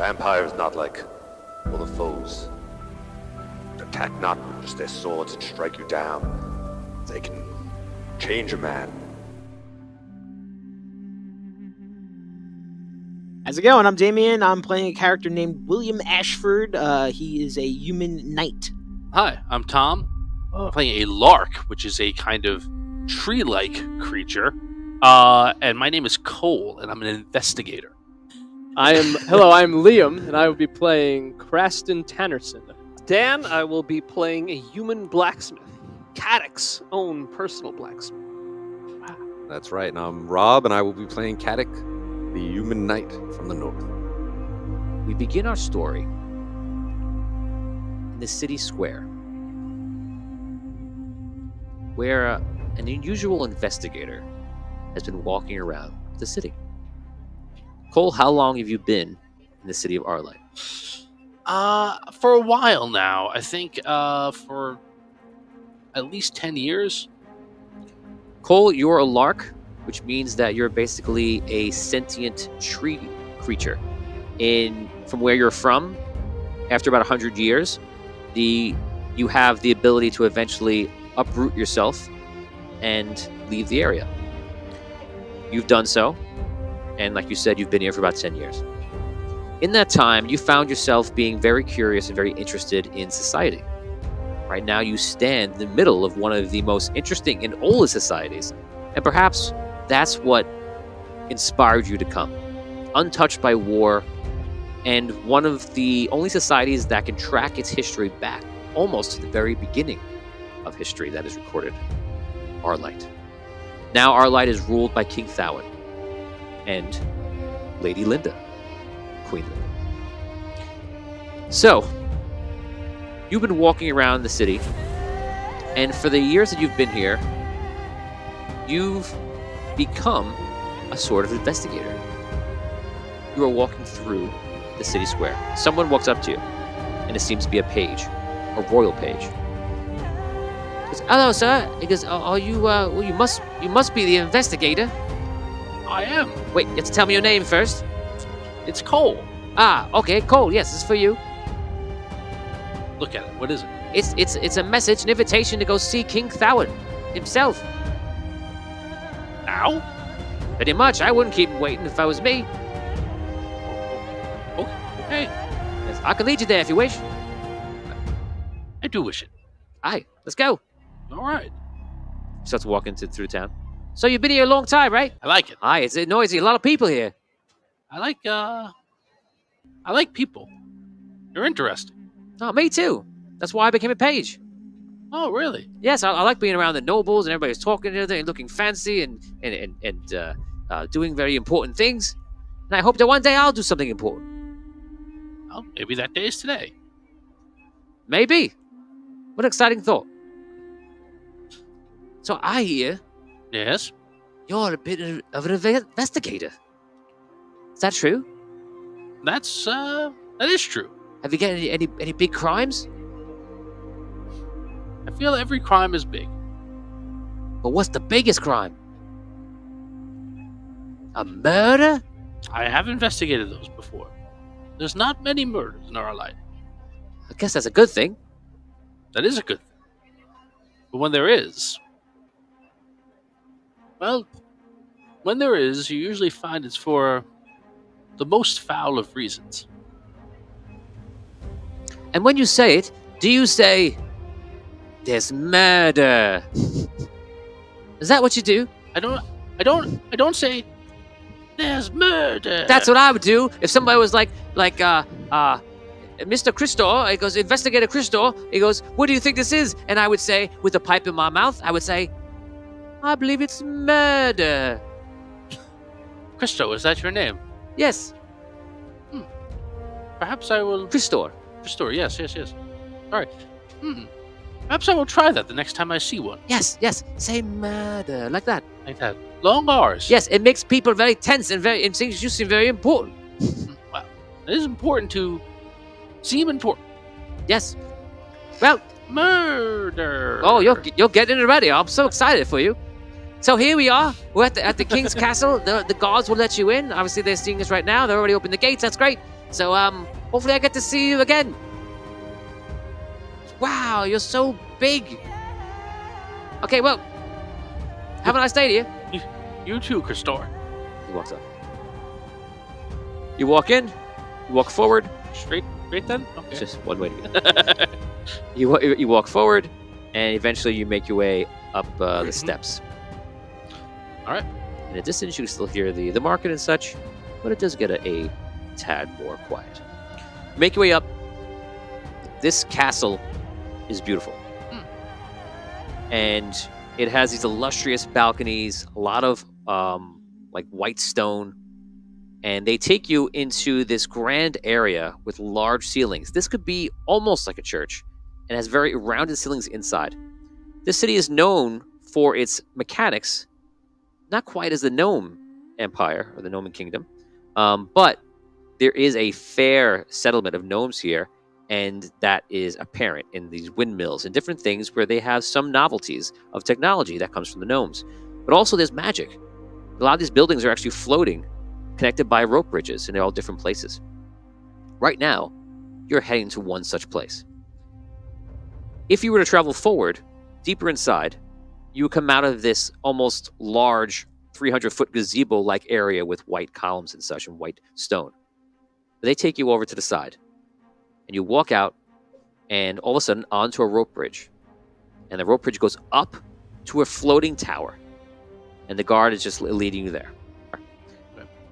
Vampires not like other foes. Attack not with just their swords and strike you down. They can change a man. How's it going? I'm Damien. I'm playing a character named William Ashford. He is a human knight. Hi, I'm Tom. I'm playing a lark, which is a kind of tree-like creature. And my name is Cole, and I'm an investigator. Hello, I'm Liam, and I will be playing Craston Tannerson. Dan, I will be playing a human blacksmith. Caddick's own personal blacksmith. That's right, and I'm Rob, and I will be playing Caddick, the human knight from the north. We begin our story in the city square, where an unusual investigator has been walking around the city. Cole, how long have you been in the city of Arlight? For a while now. I think for at least 10 years. Cole, you're a lark, which means that you're basically a sentient tree creature. From where you're from, after about 100 years, you have the ability to eventually uproot yourself and leave the area. You've done so, and like you said, you've been here for about 10 years. In that time, you found yourself being very curious and very interested in society. Right now, you stand in the middle of one of the most interesting and oldest societies, and perhaps that's what inspired you to come. Untouched by war, and one of the only societies that can track its history back almost to the very beginning of history that is recorded, Arlight. Now Arlight is ruled by King Thawin and Lady Linda, Queen Linda. So, you've been walking around the city, and for the years that you've been here, you've become a sort of investigator. You are walking through the city square. Someone walks up to you, and it seems to be a page, a royal page. He goes, "Hello, sir." He goes, "Are you? Well, you must be the investigator." I am. Wait, you have to tell me your name first. It's Cole. Ah, okay, Cole. Yes, this is for you. Look at it. What is it? It's a message, an invitation to go see King Thawin himself. Now? Pretty much. I wouldn't keep him waiting if I was me. Okay. Yes, I can lead you there if you wish. I do wish it. Aye, let's go. All right. Starts walking through town. So you've been here a long time, right? I like it. Aye, it's noisy. A lot of people here. I like people. They're interesting. Oh, me too. That's why I became a page. Oh, really? Yes, I like being around the nobles and everybody's talking to each other and looking fancy and doing very important things. And I hope that one day I'll do something important. Well, maybe that day is today. Maybe. What an exciting thought. So I hear Yes. you're a bit of an investigator. Is that true? That is true. Have you got any big crimes? I feel every crime is big. But what's the biggest crime? A murder? I have investigated those before. There's not many murders in Arlight. I guess that's a good thing. That is a good thing. But when there is, well, you usually find it's for the most foul of reasons. And when you say it, do you say, "There's murder"? Is that what you do? I don't say there's murder. That's what I would do if somebody was like Mr. Christor. He goes, "Investigator Christor." He goes, "What do you think this is?" And I would say, with a pipe in my mouth, I would say, "I believe it's murder." Christo, is that your name? Yes, Perhaps I will. Christor. Christor, yes. All right. Perhaps I will try that the next time I see one. Yes. Say murder like that. Like that. Long R's. Yes, it makes people very tense and it seems you seem very important. Well, it is important to seem important. Yes. Well, Murder. oh, you're getting it ready. I'm so excited for you. So here we are. We're at the king's castle. The guards will let you in. Obviously, they're seeing us right now. They already opened the gates. That's great. So, hopefully I get to see you again. Wow, you're so big. Okay, well, have a nice day to you. You too, Christor. He walks up. You walk in, you walk forward. Straight then? It's Okay. just one way to get. You walk forward, and eventually you make your way up the steps. All right. In the distance, you can still hear the market and such, but it does get a tad more quiet. You make your way up. This castle is beautiful. And it has these illustrious balconies, a lot of like white stone, and they take you into this grand area with large ceilings. This could be almost like a church and has very rounded ceilings inside. This city is known for its mechanics, not quite as the Gnome Empire or the Gnomon Kingdom, but there is a fair settlement of gnomes here, and that is apparent in these windmills and different things where they have some novelties of technology that comes from the gnomes. But also there's magic. A lot of these buildings are actually floating, connected by rope bridges, and they're all different places. Right now, you're heading to one such place. If you were to travel forward, deeper inside, you would come out of this almost large 300-foot gazebo-like area with white columns and such and white stone. But they take you over to the side, and you walk out, and all of a sudden onto a rope bridge. And the rope bridge goes up to a floating tower, and the guard is just leading you there.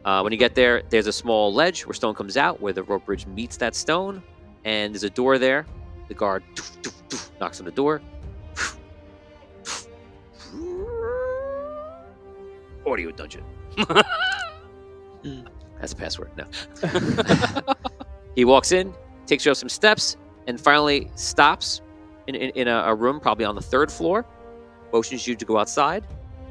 When you get there, there's a small ledge where stone comes out, where the rope bridge meets that stone, and there's a door there. The guard knocks on the door. Audio dungeon. That's a password. No. He walks in, takes you up some steps, and finally stops in a room, probably on the 3rd floor, motions you to go outside,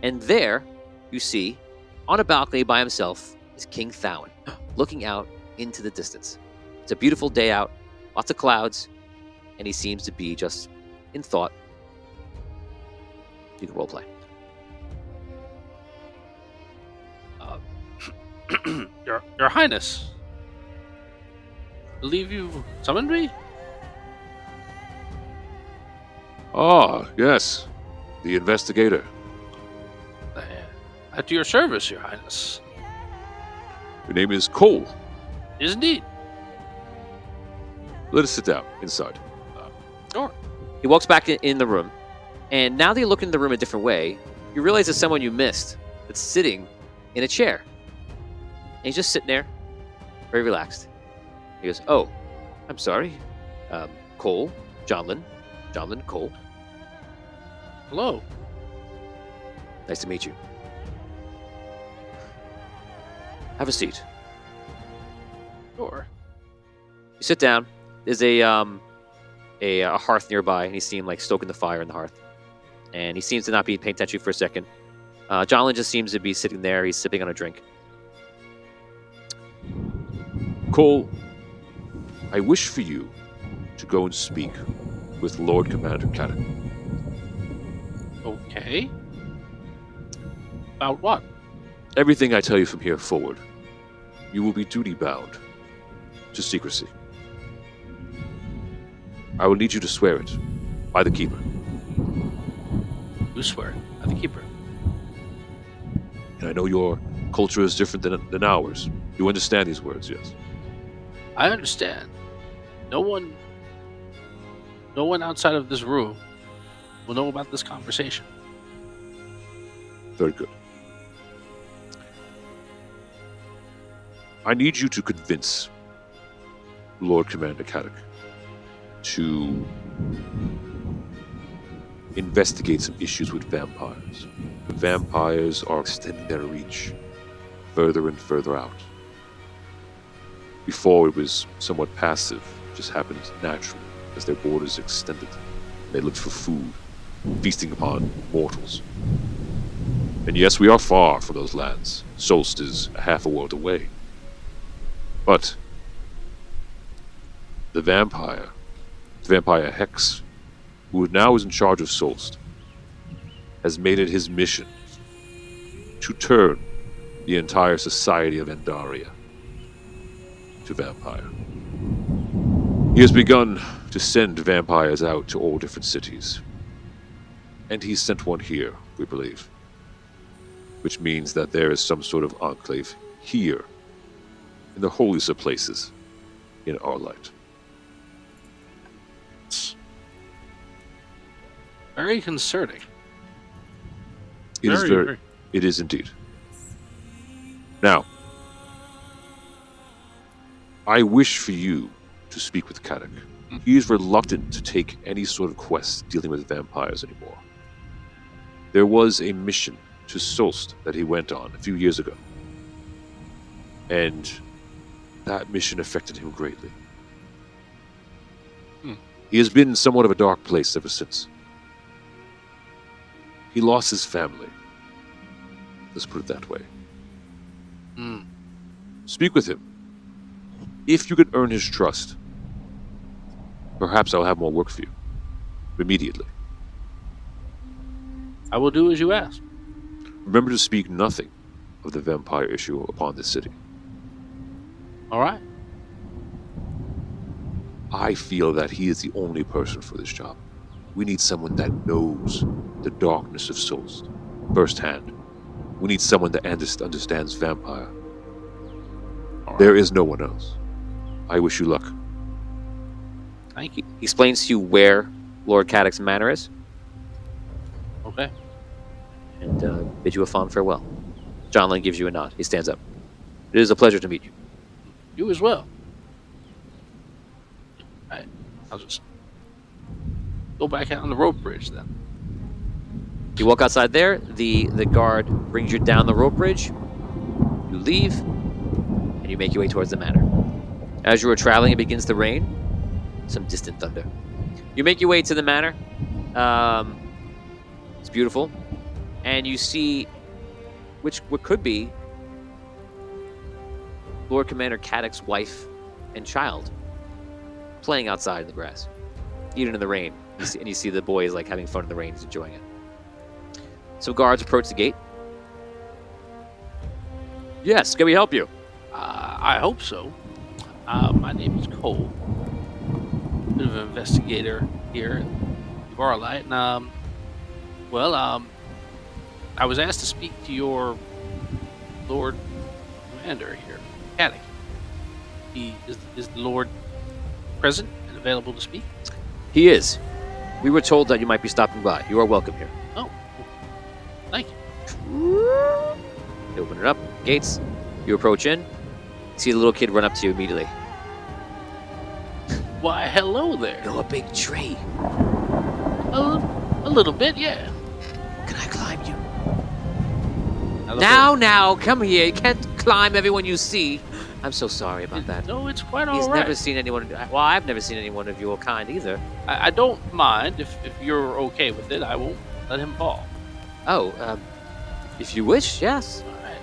and there you see, on a balcony by himself, is King Thowen, looking out into the distance. It's a beautiful day out, lots of clouds, and he seems to be just in thought. You can roleplay. Your Highness. Believe you summoned me? Ah, yes. The investigator. At your service, Your Highness. Your name is Cole. Is indeed. Let us sit down inside. Sure. He walks back in the room, and now that you look in the room a different way, you realize there's someone you missed that's sitting in a chair. And he's just sitting there, very relaxed. He goes, "Oh, I'm sorry. Cole, Jonlin, Cole. Hello. Nice to meet you. Have a seat." Sure. You sit down. There's a hearth nearby, and he seemed like stoking the fire in the hearth. And he seems to not be paying attention for a second. Jonlin just seems to be sitting there. He's sipping on a drink. Cole, I wish for you to go and speak with Lord Commander Caddock. Okay. About what? Everything I tell you from here forward, you will be duty-bound to secrecy. I will need you to swear it by the Keeper. You swear it. By the Keeper. And I know your culture is different than ours. You understand these words, yes? I understand. No one outside of this room will know about this conversation. Very good. I need you to convince Lord Commander Caddock to investigate some issues with vampires. The vampires are extending their reach further and further out. Before it was somewhat passive, just happened naturally as their borders extended. They looked for food, feasting upon mortals. And yes, we are far from those lands. Soulst is a half a world away. But the vampire Hex, who now is in charge of Soulst, has made it his mission to turn the entire society of Andaria to vampire. He has begun to send vampires out to all different cities. And he sent one here, we believe. Which means that there is some sort of enclave here, in the holiest of places, in Arlight. Very concerning. It is very. It is indeed. Now, I wish for you to speak with Kadok. He is reluctant to take any sort of quest dealing with vampires anymore. There was a mission to Soulst that he went on a few years ago. And that mission affected him greatly. He has been in somewhat of a dark place ever since. He lost his family. Let's put it that way. Speak with him. If you could earn his trust, perhaps I'll have more work for you. Immediately. I will do as you ask. Remember to speak nothing of the vampire issue upon this city. All right. I feel that he is the only person for this job. We need someone that knows the darkness of Soulst firsthand. We need someone that understands vampire. There is no one else. I wish you luck. Thank you. He explains to you where Lord Kadok's manor is, Okay. and bids you a fond farewell. John Lynn gives you a nod. He stands up. It is a pleasure to meet you. You as well. All right. I'll just go back out on the rope bridge then. You walk outside there. The guard brings you down the rope bridge. You leave, and you make your way towards the manor. As you are traveling, it begins to rain. Some distant thunder. You make your way to the manor. It's beautiful, and you see what could be Lord Commander Kadok's wife and child playing outside in the grass, even in the rain. And you see the boy is like having fun in the rain. He's enjoying it. So guards approach the gate. Yes, can we help you? I hope so. My name is Cole. Bit of an investigator here in Arlight, and I was asked to speak to your Lord Commander here, Kadok. Is the Lord present and available to speak? He is. We were told that you might be stopping by. You are welcome here. Oh, thank you. You open it up, gates. You approach in. See the little kid run up to you immediately. Why, hello there. You're a big tree. A little bit, yeah. Can I climb you? I look Now, come here. You can't climb everyone you see. I'm so sorry about that. No, it's quite He's all right. never seen anyone. Well, I've never seen anyone of your kind either. I don't mind if you're okay with it. I won't let him fall. Oh, if you wish, yes. All right.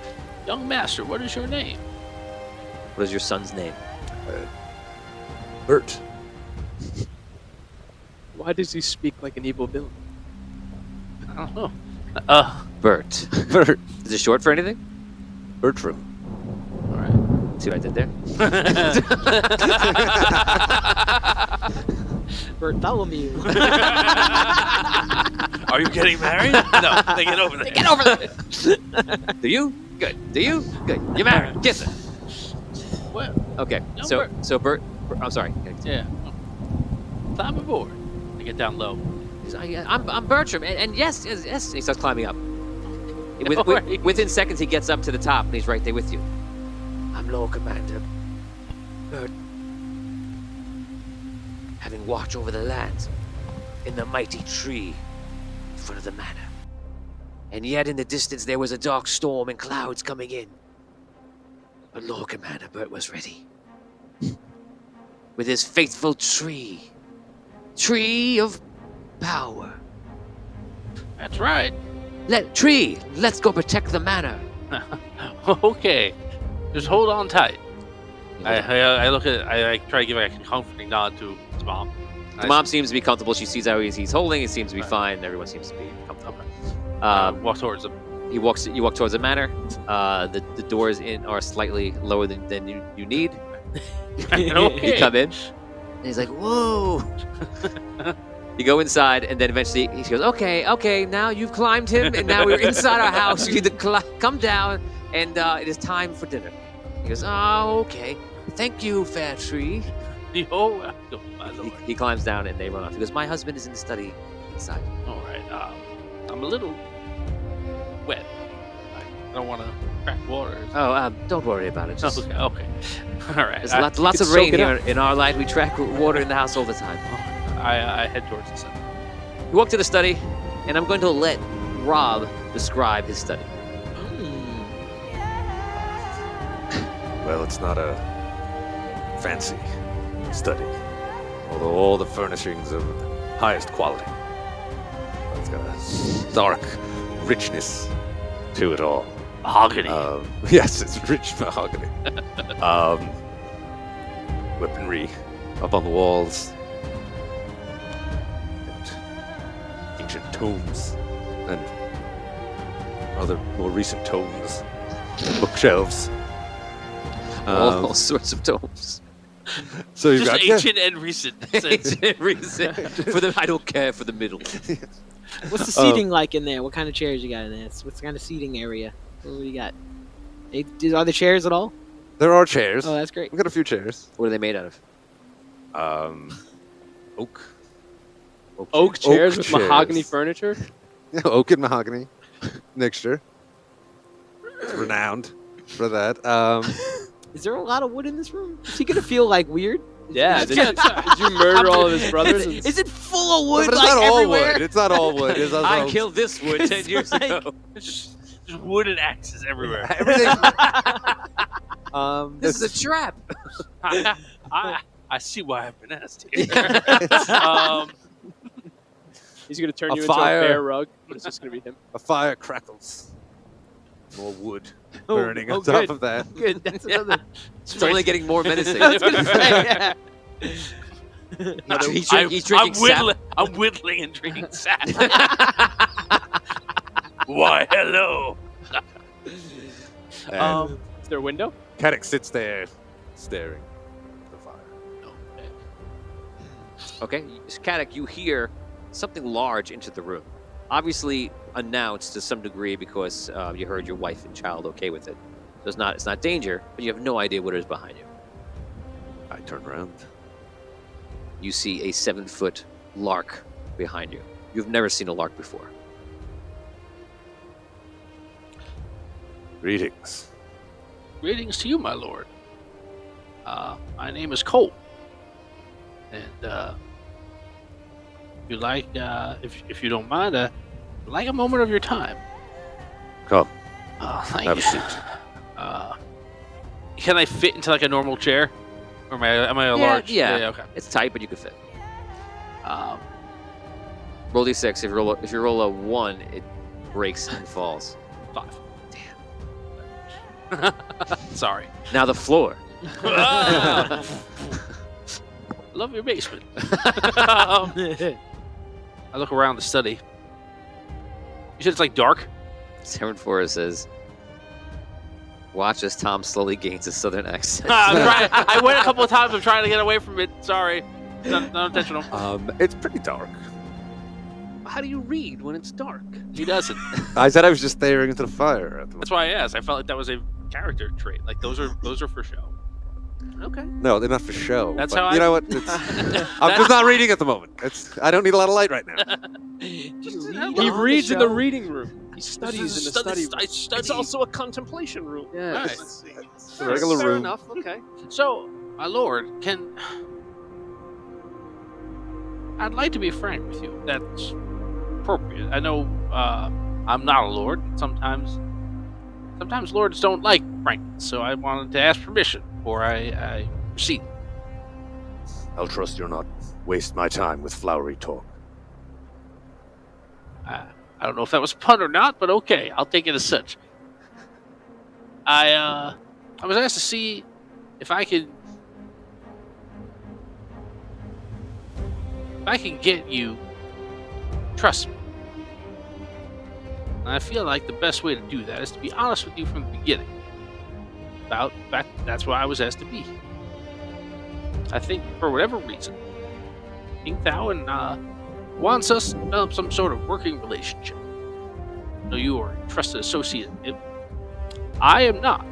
Young master, what is your name? What is your son's name? Bert. Why does he speak like an evil villain? I don't know. Bert. Bert. Is it short for anything? Bertram. All right. See what I did there? Bartholomew. Are you getting married? No, they get over there. Get over there. Do you? Good. Do you? Good. You're married. Kiss her. Well, Okay. No, So Bert. I'm sorry. yeah. Climb aboard. I get down low. I'm Bertram, and yes. And he starts climbing up. Alright. Within seconds, he gets up to the top, and he's right there with you. I'm Lord Commander Bert, having watch over the land in the mighty tree in front of the manor. And yet in the distance there was a dark storm and clouds coming in. But Lord Commander Bert was ready. With his faithful tree of power. That's right. Let's go protect the manor. Okay. Just hold on tight. I look at. I try to give a comforting nod to his mom. The mom seems to be comfortable. She sees how he's holding. He seems to be fine. Everyone seems to be comfortable. Walk towards him. You walk towards the manor. The doors in are slightly lower than you need. Okay. You come in, and he's like, "Whoa!" You go inside, and then eventually he goes, "Okay, now you've climbed him, and now we're inside our house. You need to come down, and it is time for dinner." He goes, "Oh, okay. Thank you, fair tree." Oh, my lord. He climbs down, and they run off. He goes, "My husband is in the study inside." All right. I'm a little wet. I don't want to crack water. Oh, don't worry about it. Just, Okay. All right. There's I lots can of rain soak it here in Arlight. We track water in the house all the time. head towards the sun. You walk to the study, and I'm going to let Rob describe his study. Well, it's not a fancy study, although all the furnishings are of the highest quality. It's got a dark richness to it all. Mahogany. Yes, it's rich mahogany. Weaponry up on the walls, and ancient tomes, and other more recent tomes, bookshelves. All sorts of tomes. So you've Just got ancient and recent. For the, I don't care for the middle. What's the seating like in there? What kind of chairs you got in there? What's the kind of seating area? What do you got? Are there chairs at all? There are chairs. Oh, that's great. We've got a few chairs. What are they made out of? Oak. Oak chairs Oak with chairs. mahogany furniture. Yeah, oak and mahogany mixture. It's renowned for that. Is there a lot of wood in this room? Is he gonna feel like weird? Yeah. Did you murder all of his brothers? Is it full of wood but it's like not all everywhere? wood. It's not all wood. It's also I killed this wood 10 years like- ago. Just wooden axes everywhere. everything. This is a trap. I see why I've been asked here. He's gonna turn A you fire. into a bear rug, but it's just gonna be him. A fire crackles. More wood Oh, burning on oh, top good. of that. Good. That's another. It's only getting more menacing. I was gonna say, yeah. He's drinking sap. I'm whittling and drinking sap. Why, hello. And Is there a window? Caddick sits there, staring at the fire. Okay, Caddick, you hear something large into the room. Obviously announced to some degree because you heard your wife and child okay with it. So it's not danger, but you have no idea what is behind you. I turn around. You see a 7-foot lark behind you. You've never seen a lark before. Greetings. Greetings to you, my lord. My name is Cole. And if you like, if you don't mind, I'd like a moment of your time. Come, Thank have you. a seat. Can I fit into like a normal chair? Or am I a large? Yeah. Okay. It's tight, but you can fit. Um, Roll d6. If you roll a 1, it breaks and falls. 5. Damn. Sorry. Now the floor. Ah! Love your basement. I look around the study. You said it's like dark? Terran Forrest says, "Watch as Tom slowly gains a southern accent." I went a couple of times. I'm trying to get away from it. Sorry. Not intentional. It's pretty dark. How do you read when it's dark? He doesn't. I said I was just staring into the fire at the That's why I asked. I felt like that was a character trait. Like those are for show. Okay. No, they're not for show. That's but how you I- know what? I'm just not reading at the moment. I don't need a lot of light right now. He reads in the reading room. He studies in the study room. I study. It's also a contemplation room. Yeah. Right. It's a regular Fair room. enough. Okay. So, my lord, I'd like to be frank with you. That's appropriate. I know I'm not a lord. Sometimes lords don't like frankness, so I wanted to ask permission before I proceed. I'll trust you'll not waste my time with flowery talk. I don't know if that was a pun or not, but okay, I'll take it as such. I was asked to see if I could get you trust me. And I feel like the best way to do that is to be honest with you from the beginning. That's why I was asked to be here. I think for whatever reason, King Thauen wants us to develop some sort of working relationship. So you are a trusted associate of him. I am not.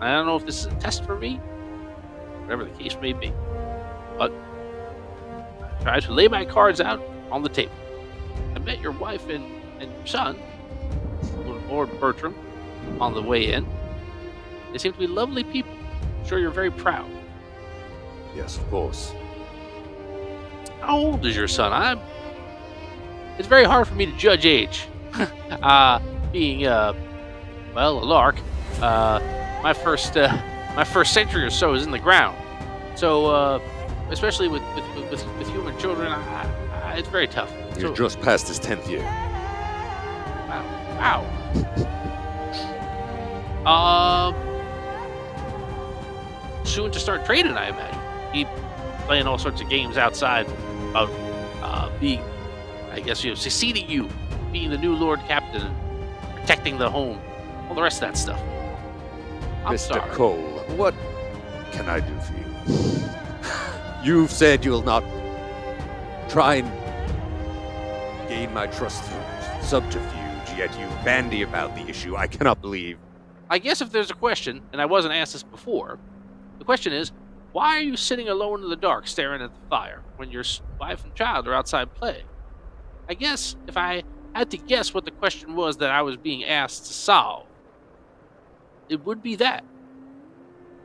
I don't know if this is a test for me, whatever the case may be. But I try to lay my cards out on the table. I met your wife and your son, Lord Bertram, on the way in. They seem to be lovely people. I'm sure you're very proud. Yes, of course. How old is your son? It's very hard for me to judge age. Being a lark. My first century or so is in the ground. So, especially with human children, it's very tough. You're just past his 10th year. Wow. Soon to start training, I imagine. He playing all sorts of games outside of being, I guess, succeeding you, being the new Lord Captain, and protecting the home, all the rest of that stuff. I'm Mr. sorry. Cole, what can I do for you? You've said you'll not try and gain my trust through subterfuge, yet you bandy about the issue. I cannot believe. I guess if there's a question, and I wasn't asked this before, the question is, why are you sitting alone in the dark staring at the fire when your wife and child are outside playing? I guess if I had to guess what the question was that I was being asked to solve, it would be that.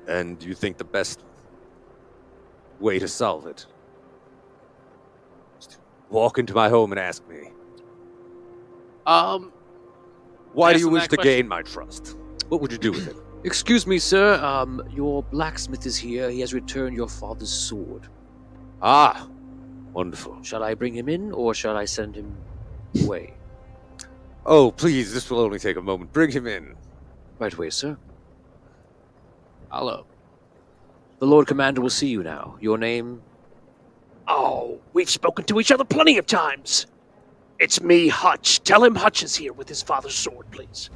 And you think the best way to solve it is to walk into my home and ask me, why do you asking wish that to question- gain my trust? What would you do with it? Excuse me, sir. Your blacksmith is here. He has returned your father's sword. Ah, wonderful. Shall I bring him in, or shall I send him away? Oh, please, this will only take a moment. Bring him in. Right away, sir. Hello. The Lord Commander will see you now. Your name? Oh, we've spoken to each other plenty of times. It's me, Hutch. Tell him Hutch is here with his father's sword, please.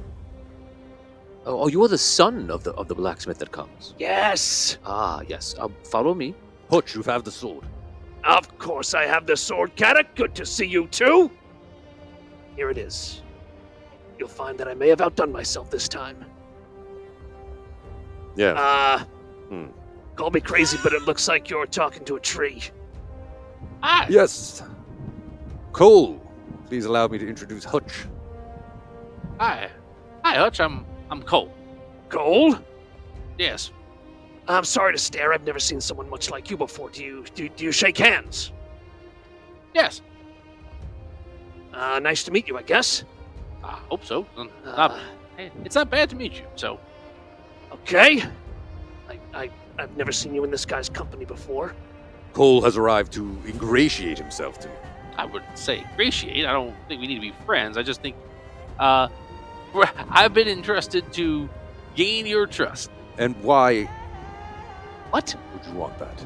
Oh, you are the son of the blacksmith that comes. Yes, Ah, yes. Follow me. Hutch, you have the sword. of course I have the sword, Caddock. Good to see you, too. Here it is. You'll find that I may have outdone myself this time. Yeah. Call me crazy, but it looks like you're talking to a tree. Hi. Yes. Cole, please allow me to introduce Hutch. Hi, Hutch. I'm Cole. Cole? Yes. I'm sorry to stare. I've never seen someone much like you before. Do you shake hands? Yes. Nice to meet you, I guess. I hope so. Uh, It's not bad to meet you. So Okay. I've never seen you in this guy's company before. Cole has arrived to ingratiate himself to me. I wouldn't say appreciate. I don't think we need to be friends. I just think I've been entrusted to gain your trust. And why What? would you want that?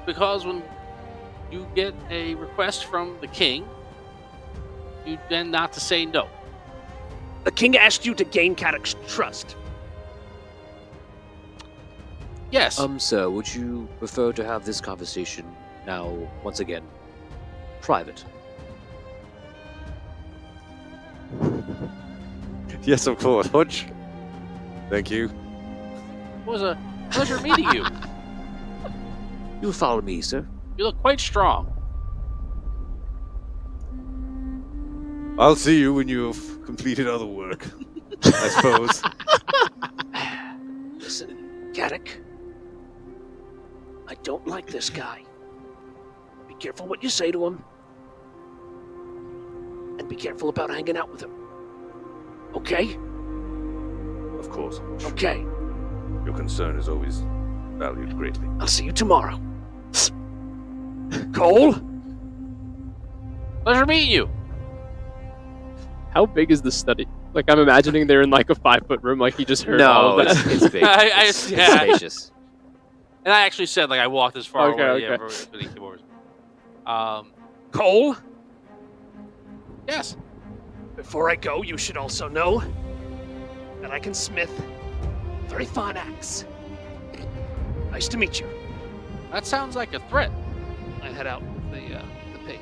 Because when you get a request from the king, you tend not to say no. The king asked you to gain Caddock's trust. Yes. Sir, would you prefer to have this conversation now, once again, private? Yes, of course, Hutch. Thank you. It was a pleasure meeting you. You follow me, sir. You look quite strong. I'll see you when you've completed other work, I suppose. Listen, Caddock. I don't like this guy. Be careful what you say to him. And be careful about hanging out with him. Okay? Of course, Hutch. Okay. Your concern is always valued greatly. I'll see you tomorrow. Cole? Pleasure meeting you. How big is the study? Like, I'm imagining they're in like a 5-foot room, like he just heard all No, of that. it's big. It's Yeah. spacious. And I actually said like I walked as far Okay, away. okay. For the keyboards. Cole? Yes. Before I go, you should also know that I can smith a very fine axe. Nice to meet you. That sounds like a threat. I head out with the page.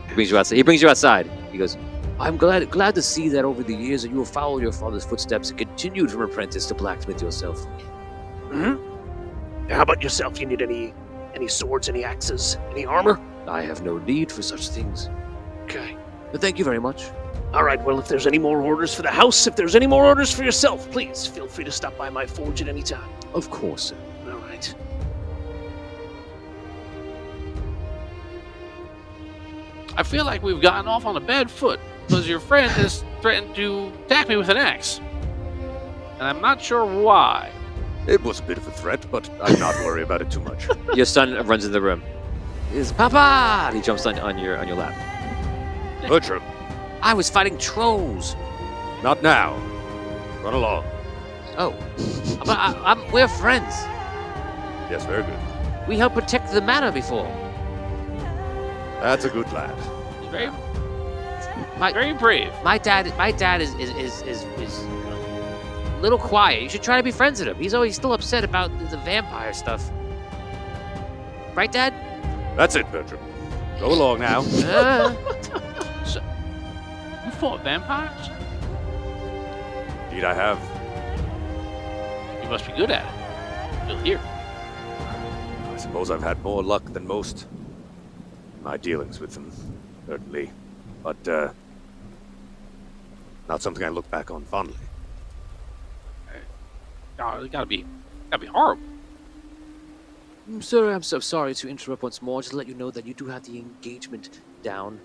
He brings you outside. He goes, I'm glad to see that over the years that you have followed your father's footsteps and continued from apprentice to blacksmith yourself. Mm-hmm. How about yourself? You need any swords, any axes, any armor? I have no need for such things. Okay. But thank you very much. All right, well, if there's any more orders for the house, if there's any more orders for yourself, please feel free to stop by my forge at any time. Of course, sir. All right. I feel like we've gotten off on a bad foot because your friend has threatened to attack me with an axe. And I'm not sure why. It was a bit of a threat, but I'm not worried about it too much. Your son runs in the room. Is Papa? He jumps on your lap. Bertram, I was fighting trolls. not now. Run along. Oh, but we're friends. Yes, very good. We helped protect the manor before. That's a good lad. He's very, My very brave. my dad is a little quiet. You should try to be friends with him. He's always still upset about the vampire stuff. Right, Dad? That's it, Bertram. Go along now. You fought vampires? Indeed, I have. You must be good at it. You'll hear. I suppose I've had more luck than most in my dealings with them, certainly. But, not something I look back on fondly. Oh, it gotta be horrible. Sir, I'm so sorry to interrupt once more. Just to let you know that you do have the engagement down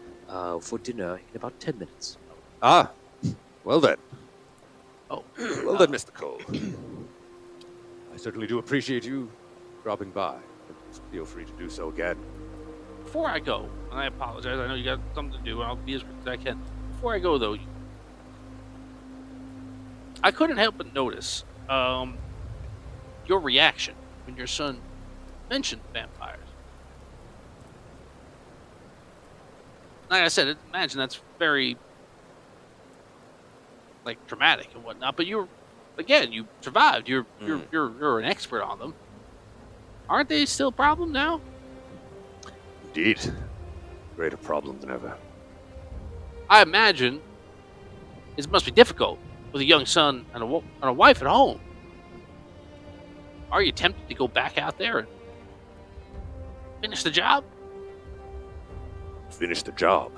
for dinner in about 10 minutes. Ah, well then. Oh, Well then, Mr. Cole. I certainly do appreciate you dropping by. Feel free to do so again. before I go, and I apologize, I know you got something to do, and I'll be as quick as I can. Before I go, though, I couldn't help but notice your reaction when your son mentioned vampires. Like I said, imagine that's very, like, dramatic and whatnot. But you survived. You're an expert on them. Aren't they still a problem now? Indeed. Greater problem than ever. I imagine it must be difficult with a young son and a wife at home. Are you tempted to go back out there and finish the job? Finish the job.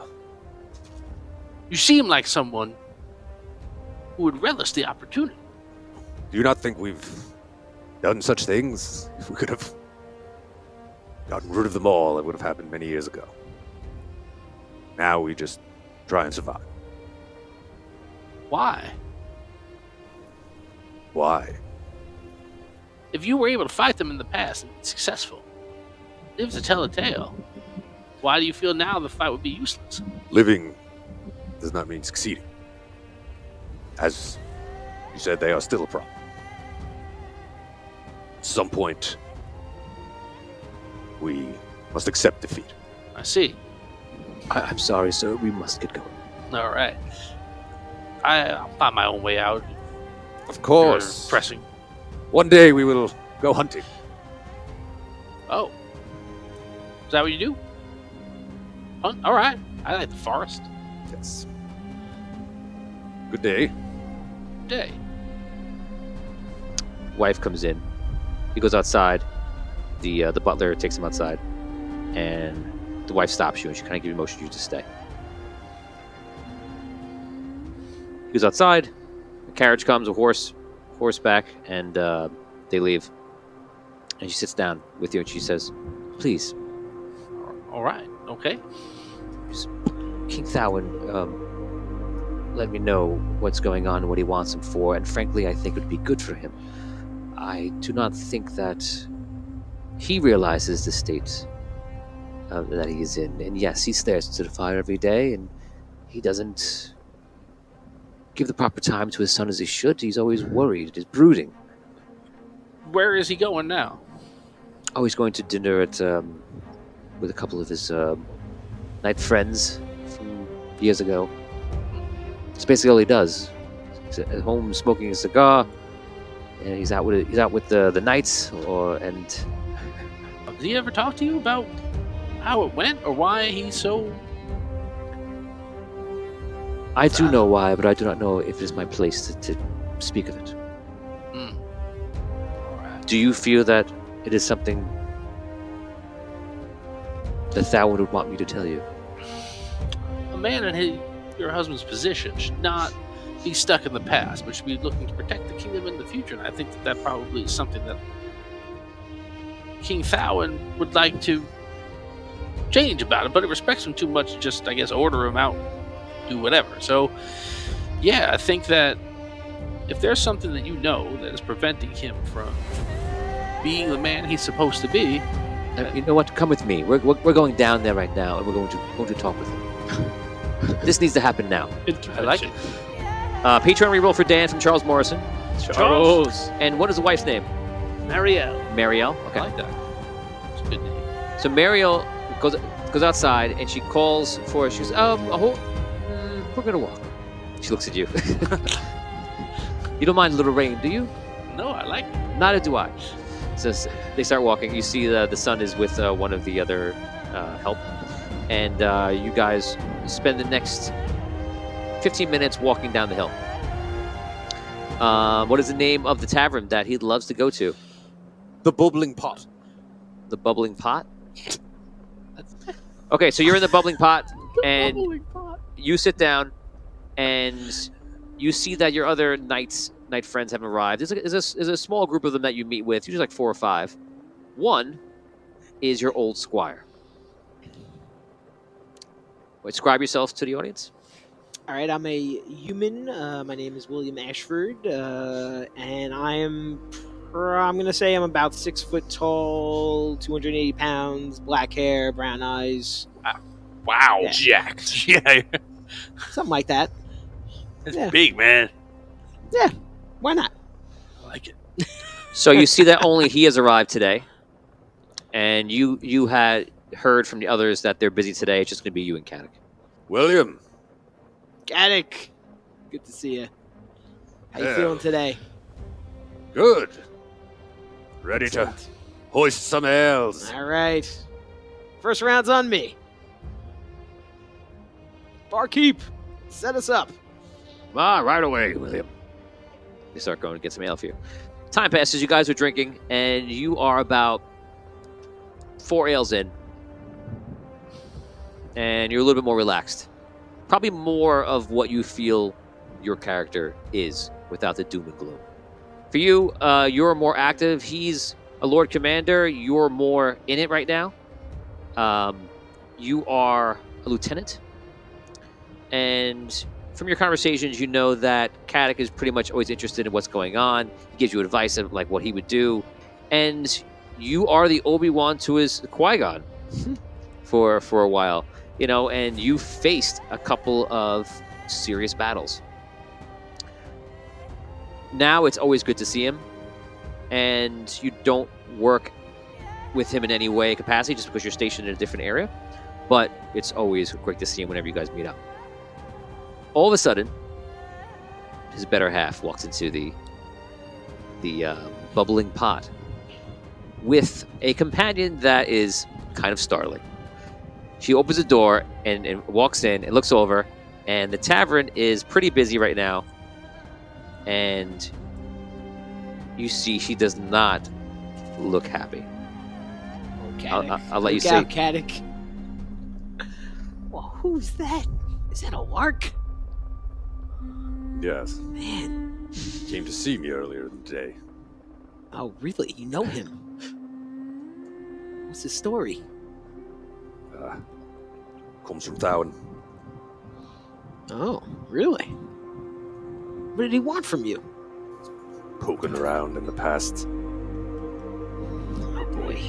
You seem like someone who would relish the opportunity. Do you not think we've done such things? If we could have gotten rid of them all, it would have happened many years ago. Now we just try and survive. Why? Why? If you were able to fight them in the past and be successful, live to tell a tale. Why do you feel now the fight would be useless? Living does not mean succeeding. As you said, they are still a problem. At some point, we must accept defeat. I see. I'm sorry, sir. We must get going. All right. I'll find my own way out. Of course. You're pressing. One day we will go hunting. Oh. Is that what you do? Hunt? All right. I like the forest. Yes. Good day. Day. Wife comes in. He goes outside. The butler takes him outside, and the wife stops you, and she kind of gives you motion you to stay. He goes outside. A carriage comes, a horseback, and they leave. And she sits down with you, and she says, "Please, All right. Okay. King Thowin, let me know what's going on and what he wants him for, and frankly, I think it would be good for him. I do not think that he realizes the state that he is in. And yes, he stares into the fire every day, and he doesn't give the proper time to his son as he should. He's always worried, he's brooding. Where is he going now? Oh, he's going to dinner at with a couple of his night friends from years ago. It's basically all he does. He's at home smoking a cigar, and he's out with the knights, and Did he ever talk to you about how it went or why he's so? I do know why, but I do not know if it is my place to speak of it. All right. Do you feel that it is something that thou would want me to tell you? A man in your husband's position should not be stuck in the past, but should be looking to protect the kingdom in the future. And I think that probably is something that King Thawen would like to change about it, but it respects him too much to just, I guess, order him out, do whatever. So, yeah, I think that if there's something that you know that is preventing him from being the man he's supposed to be, You know what? Come with me. We're going down there right now, and we're going to talk with him. This needs to happen now. I like it. Patreon reroll for Dan from Charles Morrison. Charles. And what is the wife's name? Marielle. Marielle. I Okay. like that. It's a good name. So Marielle goes outside and she calls for. She goes, we're gonna walk. She looks at you. You don't mind a little rain, do you? No, I like it. Neither do I. So they start walking. You see the son is with one of the other help, and you guys spend the next 15 minutes walking down the hill. What is the name of the tavern that he loves to go to? The bubbling pot. The Bubbling Pot? Okay, so you're in the Bubbling Pot, and you sit down, and you see that your other knight friends have arrived. There's a small group of them that you meet with, usually like 4 or 5. One is your old squire. Describe yourself to the audience. All right, I'm a human. My name is William Ashford, and I'm gonna say I'm about 6 foot tall, 280 pounds, black hair, brown eyes, Wow. Yeah. Jacked. Yeah. something like that. That's Yeah. big, man. Why not? I like it. So you see that only he has arrived today, and you had heard from the others that they're busy today. It's just going to be you and Caddick. William. Gaddick, good to see you. How you Yeah. feeling today? Good. Ready to hoist some ales. All right, first round's on me. Barkeep, set us up. Right away, William. They start going to get some ale for you. Time passes. You guys are drinking, and you are about 4 ales in, and you're a little bit more relaxed. Probably more of what you feel your character is without the doom and gloom. For you, you're more active. He's a Lord Commander. You're more in it right now. You are a lieutenant. And from your conversations, you know that Caddick is pretty much always interested in what's going on. He gives you advice of like what he would do. And you are the Obi-Wan to his Qui-Gon for a while. You know, and you faced a couple of serious battles. Now it's always good to see him, and you don't work with him in any way capacity just because you're stationed in a different area, but it's always great to see him whenever you guys meet up. All of a sudden, his better half walks into the bubbling pot with a companion that is kind of startling. She opens the door and walks in and looks over, and the tavern is pretty busy right now. And you see she does not look happy. Oh, Caddick. I'll let you Look see. out, Caddick. Well, who's that? Is that a lark? Yes. Man. Came to see me earlier today. Oh, really? You know him? What's his story? Comes from Thawen. Oh, really? What did he want from you? Poking around in the past. Oh, boy.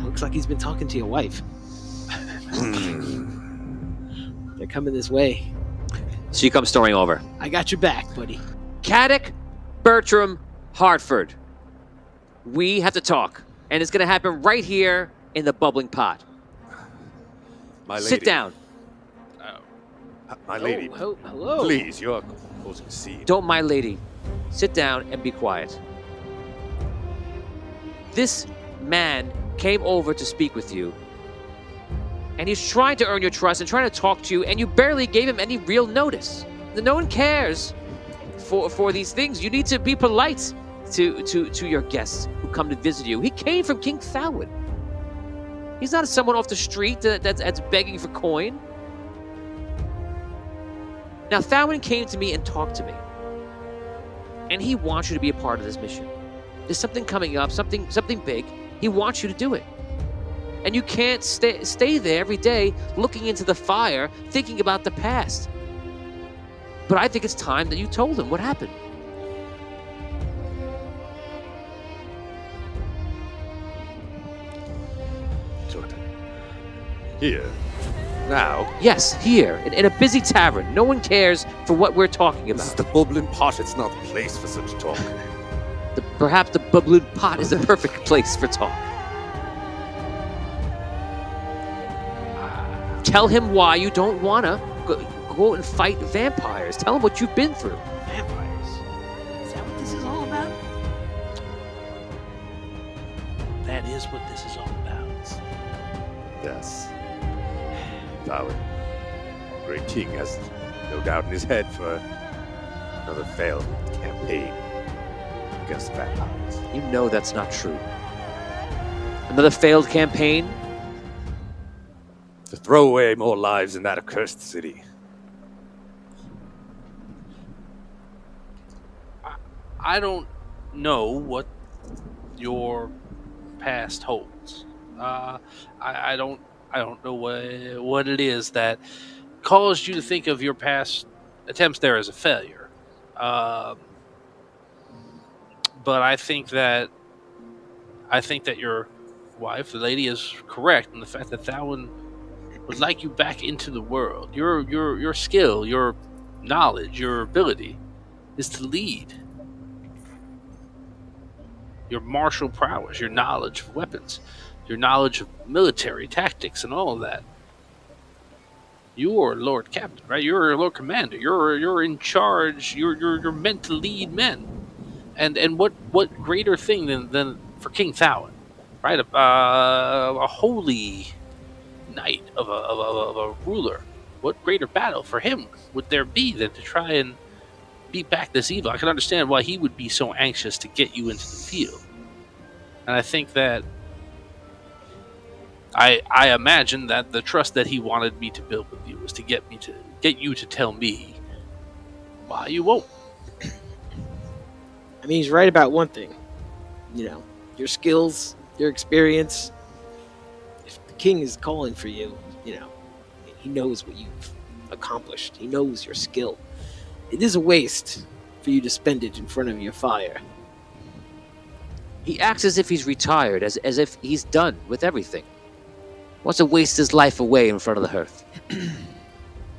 Looks like he's been talking to your wife. They're coming this way. So you come storming over. I got your back, buddy. Caddick, Bertram, Hartford. We have to talk. And it's going to happen right here in the bubbling pot. My lady. Sit down. My lady. Oh, hello. Please, you're causing a scene. Don't, my lady. Sit down and be quiet. This man came over to speak with you. And he's trying to earn your trust and trying to talk to you, and you barely gave him any real notice. No one cares for these things. You need to be polite to your guests who come to visit you. He came from King Thalwyn. He's not someone off the street that's begging for coin. Now, Thalwyn came to me and talked to me. And he wants you to be a part of this mission. There's something coming up, something big. He wants you to do it. And you can't stay there every day looking into the fire, thinking about the past. But I think it's time that you told him what happened. Jordan. Here. Now. Yes, here, in a busy tavern. No one cares for what we're talking This is about. the bubbling pot. It's not the place for such talk. Perhaps the bubbling pot is the perfect place for talk. Tell him why you don't want to go and fight vampires. Tell him what you've been through. Vampires. Is that what this is all about? That is what this is all about. Yes. Thalwyn, great king, has no doubt in his head for another failed campaign against vampires. You know that's not true. Another failed campaign? To throw away more lives in that accursed city. I don't know what your past holds. I don't know what it is that caused you to think of your past attempts there as a failure. But I think that your wife, the lady, is correct in the fact that Thalwyn would like you back into the world. Your skill, your knowledge, your ability is to lead. Your martial prowess, your knowledge of weapons, your knowledge of military tactics, and all of that. You're Lord Captain, right? You're Lord Commander. You're in charge. You're meant to lead men. And what greater thing than for King Thalwyn, right? A holy knight of a ruler. What greater battle for him would there be than to try and beat back this evil? I can understand why he would be so anxious to get you into the field. And I think that I imagine that the trust that he wanted me to build with you was to get you to tell me why you won't. I mean, he's right about one thing. You know, your skills, your experience. If the king is calling for you, you know, he knows what you've accomplished. He knows your skill. It is a waste for you to spend it in front of your fire. He acts as if he's retired, as if he's done with everything. Wants to waste his life away in front of the hearth.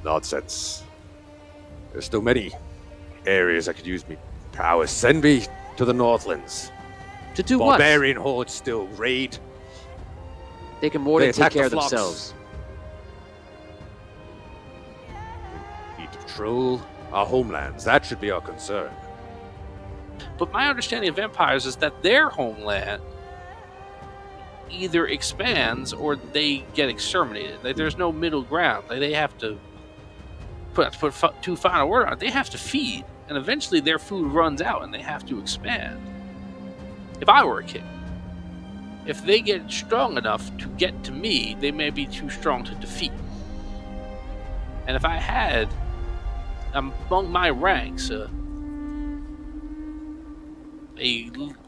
Nonsense. There's still many areas I could use me prowess. Send me to the Northlands. To do what? Barbarian hordes still raid. They can more They than take attack care the of flocks. themselves. Need to patrol our homelands. That should be our concern. But my understanding of vampires is that their homeland either expands or they get exterminated. Like, there's no middle ground. Like, they have to put too fine a word on it. They have to feed, and eventually their food runs out, and they have to expand. If I were a king, if they get strong enough to get to me, they may be too strong to defeat. And if I had among my ranks a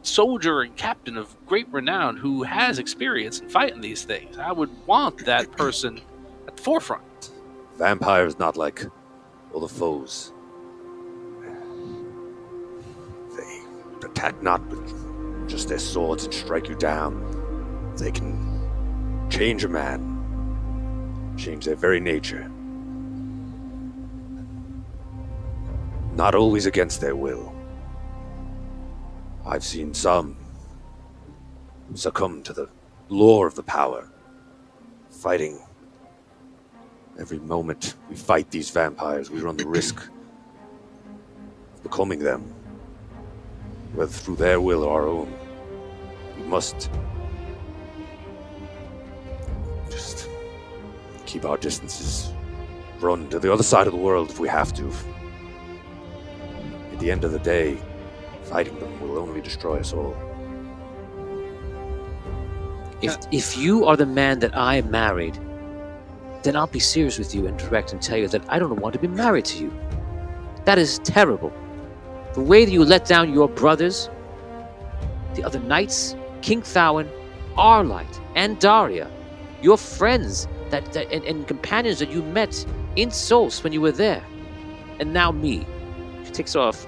soldier and captain of great renown who has experience in fighting these things, I would want that person at the forefront. Vampires not like all the foes. They attack not with just their swords and strike you down. They can change a man, change their very nature. Not always against their will. I've seen some succumb to the lure of the power, fighting. Every moment we fight these vampires, we run the risk of becoming them, whether through their will or our own. We must keep our distances, run to the other side of the world if we have to. At the end of the day, fighting them will only destroy us all. If you are the man that I married, then I'll be serious with you and direct and tell you that I don't want to be married to you. That is terrible. The way that you let down your brothers, the other knights, King Thowen, Arlight, and Daria, your friends and companions that you met in Soulst when you were there, and now me. She takes off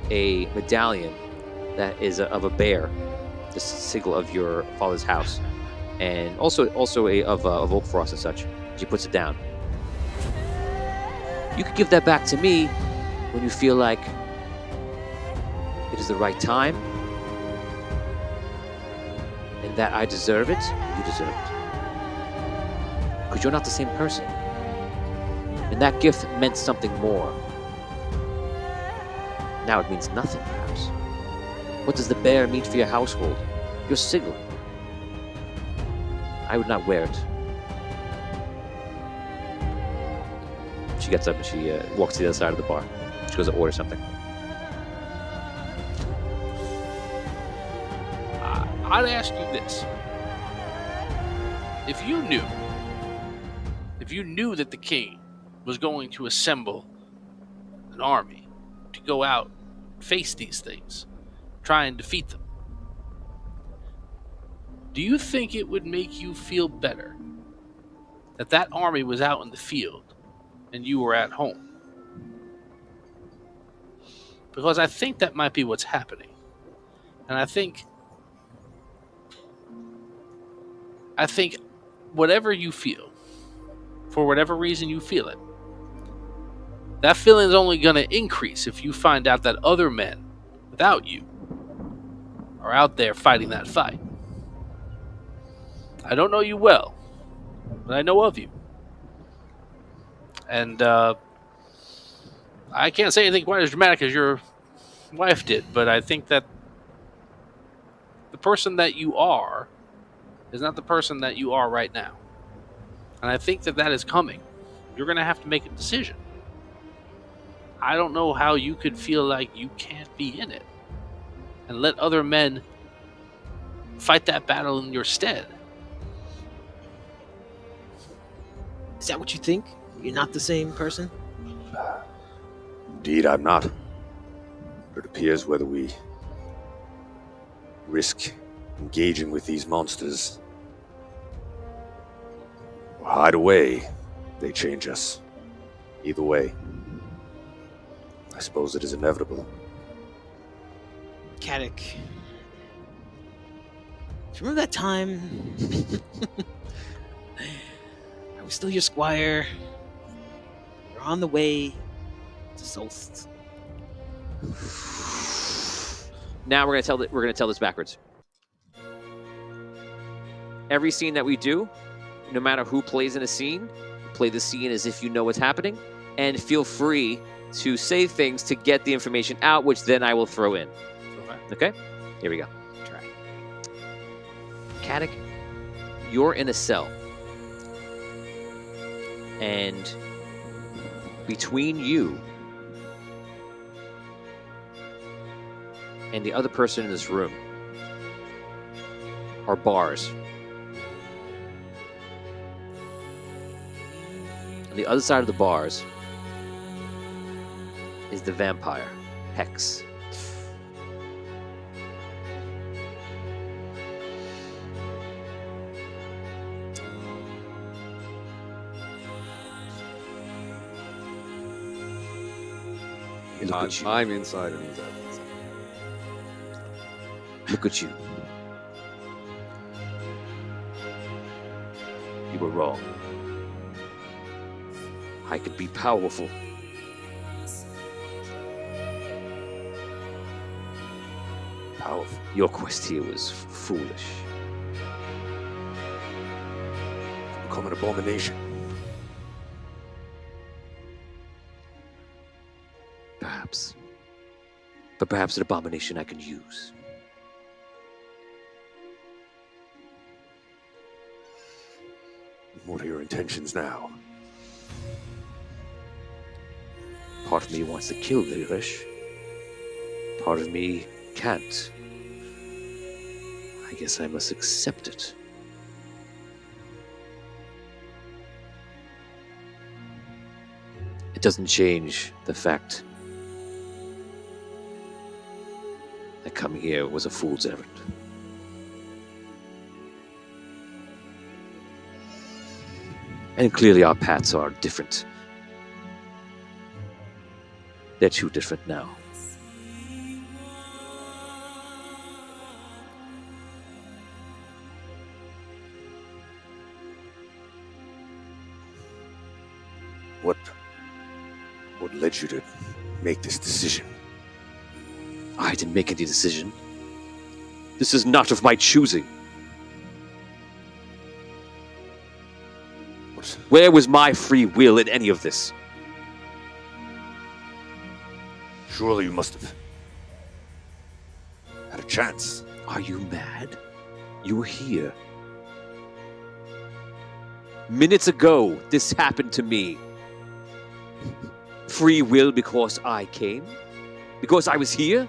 a medallion that is of a bear, the signal of your father's house, and also of oak frost and such. She puts it down. You could give that back to me when you feel like it is the right time and that I deserve it. You deserve it, because you're not the same person, and that gift meant something more. Now it means nothing, perhaps. What does the bear mean for your household? Your sigil. I would not wear it. She gets up and she walks to the other side of the bar. She goes to order something. I'd ask you this. If you knew that the king was going to assemble an army to go out and face these things, try and defeat them, do you think it would make you feel better that that army was out in the field and you were at home? Because I think that might be what's happening. And I think whatever you feel, for whatever reason you feel it, that feeling is only going to increase if you find out that other men, without you, are out there fighting that fight. I don't know you well, but I know of you. And I can't say anything quite as dramatic as your wife did, but I think that the person that you are is not the person that you are right now. And I think that is coming. You're going to have to make a decision. I don't know how you could feel like you can't be in it and let other men fight that battle in your stead. Is that what you think? You're not the same person? Indeed, I'm not. It appears whether we risk engaging with these monsters or hide away, they change us. Either way, I suppose it is inevitable. Caddick. Do you remember that time? I was still your squire. We're on the way to Soulst. Now we're gonna tell this backwards. Every scene that we do, no matter who plays in a scene, play the scene as if you know what's happening, and feel free to say things to get the information out, which then I will throw in. Okay? Here we go. Try. Caddick, you're in a cell. And between you and the other person in this room are bars. On the other side of the bars is the vampire, Hex. Look at you. I'm inside and he's out. Look at you. You were wrong. I could be powerful. Powerful. Your quest here was foolish. Become an abomination. Perhaps. But perhaps an abomination I can use. What are your intentions now? Part of me wants to kill Vigorish. Part of me can't. I guess I must accept it. It doesn't change the fact that coming here was a fool's errand. And clearly our paths are different. They're too different now. What led you to make this decision? I didn't make any decision. This is not of my choosing. Where was my free will in any of this? Surely you must have had a chance. Are you mad? You were here. Minutes ago, this happened to me. Free will because I came? Because I was here?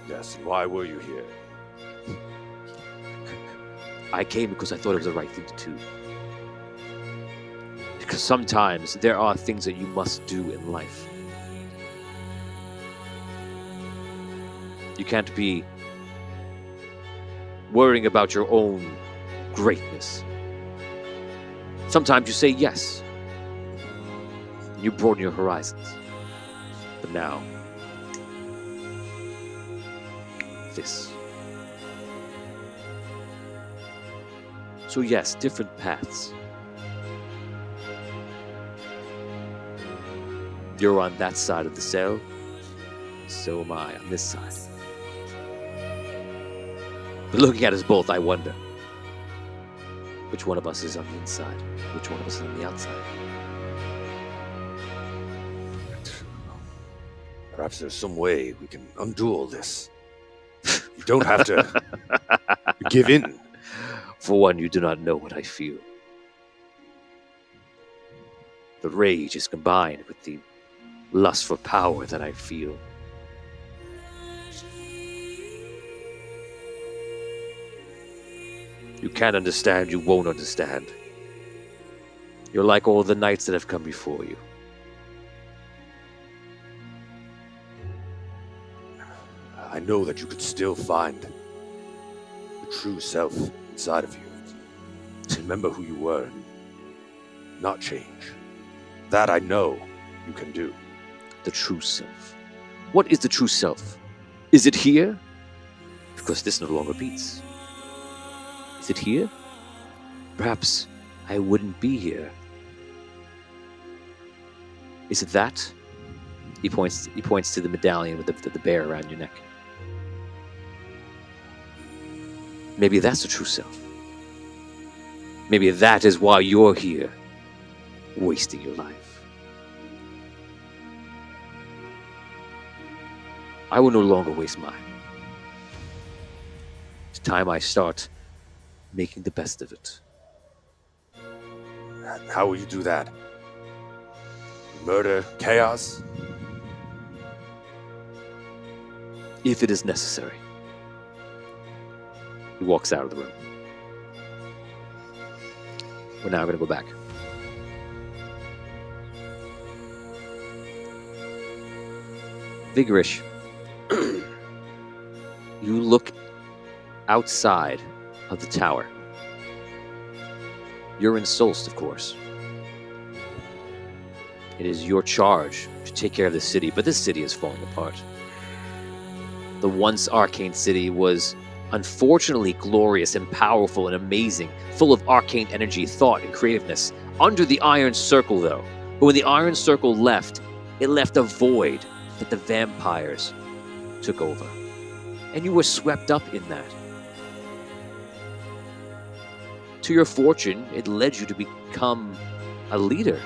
Yes, and why were you here? I came because I thought it was the right thing to do. Because sometimes there are things that you must do in life. You can't be worrying about your own greatness. Sometimes you say yes. You broaden your horizons. But now, this. So yes, different paths. You're on that side of the cell. So am I on this side. But looking at us both, I wonder, which one of us is on the inside? Which one of us is on the outside? Perhaps there's some way we can undo all this. You don't have to give in. For one, you do not know what I feel. The rage is combined with the lust for power that I feel. You can't understand, you won't understand. You're like all the knights that have come before you. I know that you could still find the true self inside of you. Remember who you were and not change. That I know you can do. The true self. What is the true self? Is it here? Because this no longer beats. Is it here? Perhaps I wouldn't be here. Is it that? He points to the medallion with the bear around your neck. Maybe that's the true self. Maybe that is why you're here, wasting your life. I will no longer waste mine. It's time I start making the best of it. How will you do that? Murder, chaos? If it is necessary. He walks out of the room. We're now going to go back. Vigorish, you look outside of the tower. You're in Soulst, of course. It is your charge to take care of the city, but this city is falling apart. The once arcane city was unfortunately glorious and powerful and amazing, full of arcane energy, thought, and creativeness. Under the Iron Circle, though, but when the Iron Circle left, it left a void that the vampires took over. And you were swept up in that. To your fortune, it led you to become a leader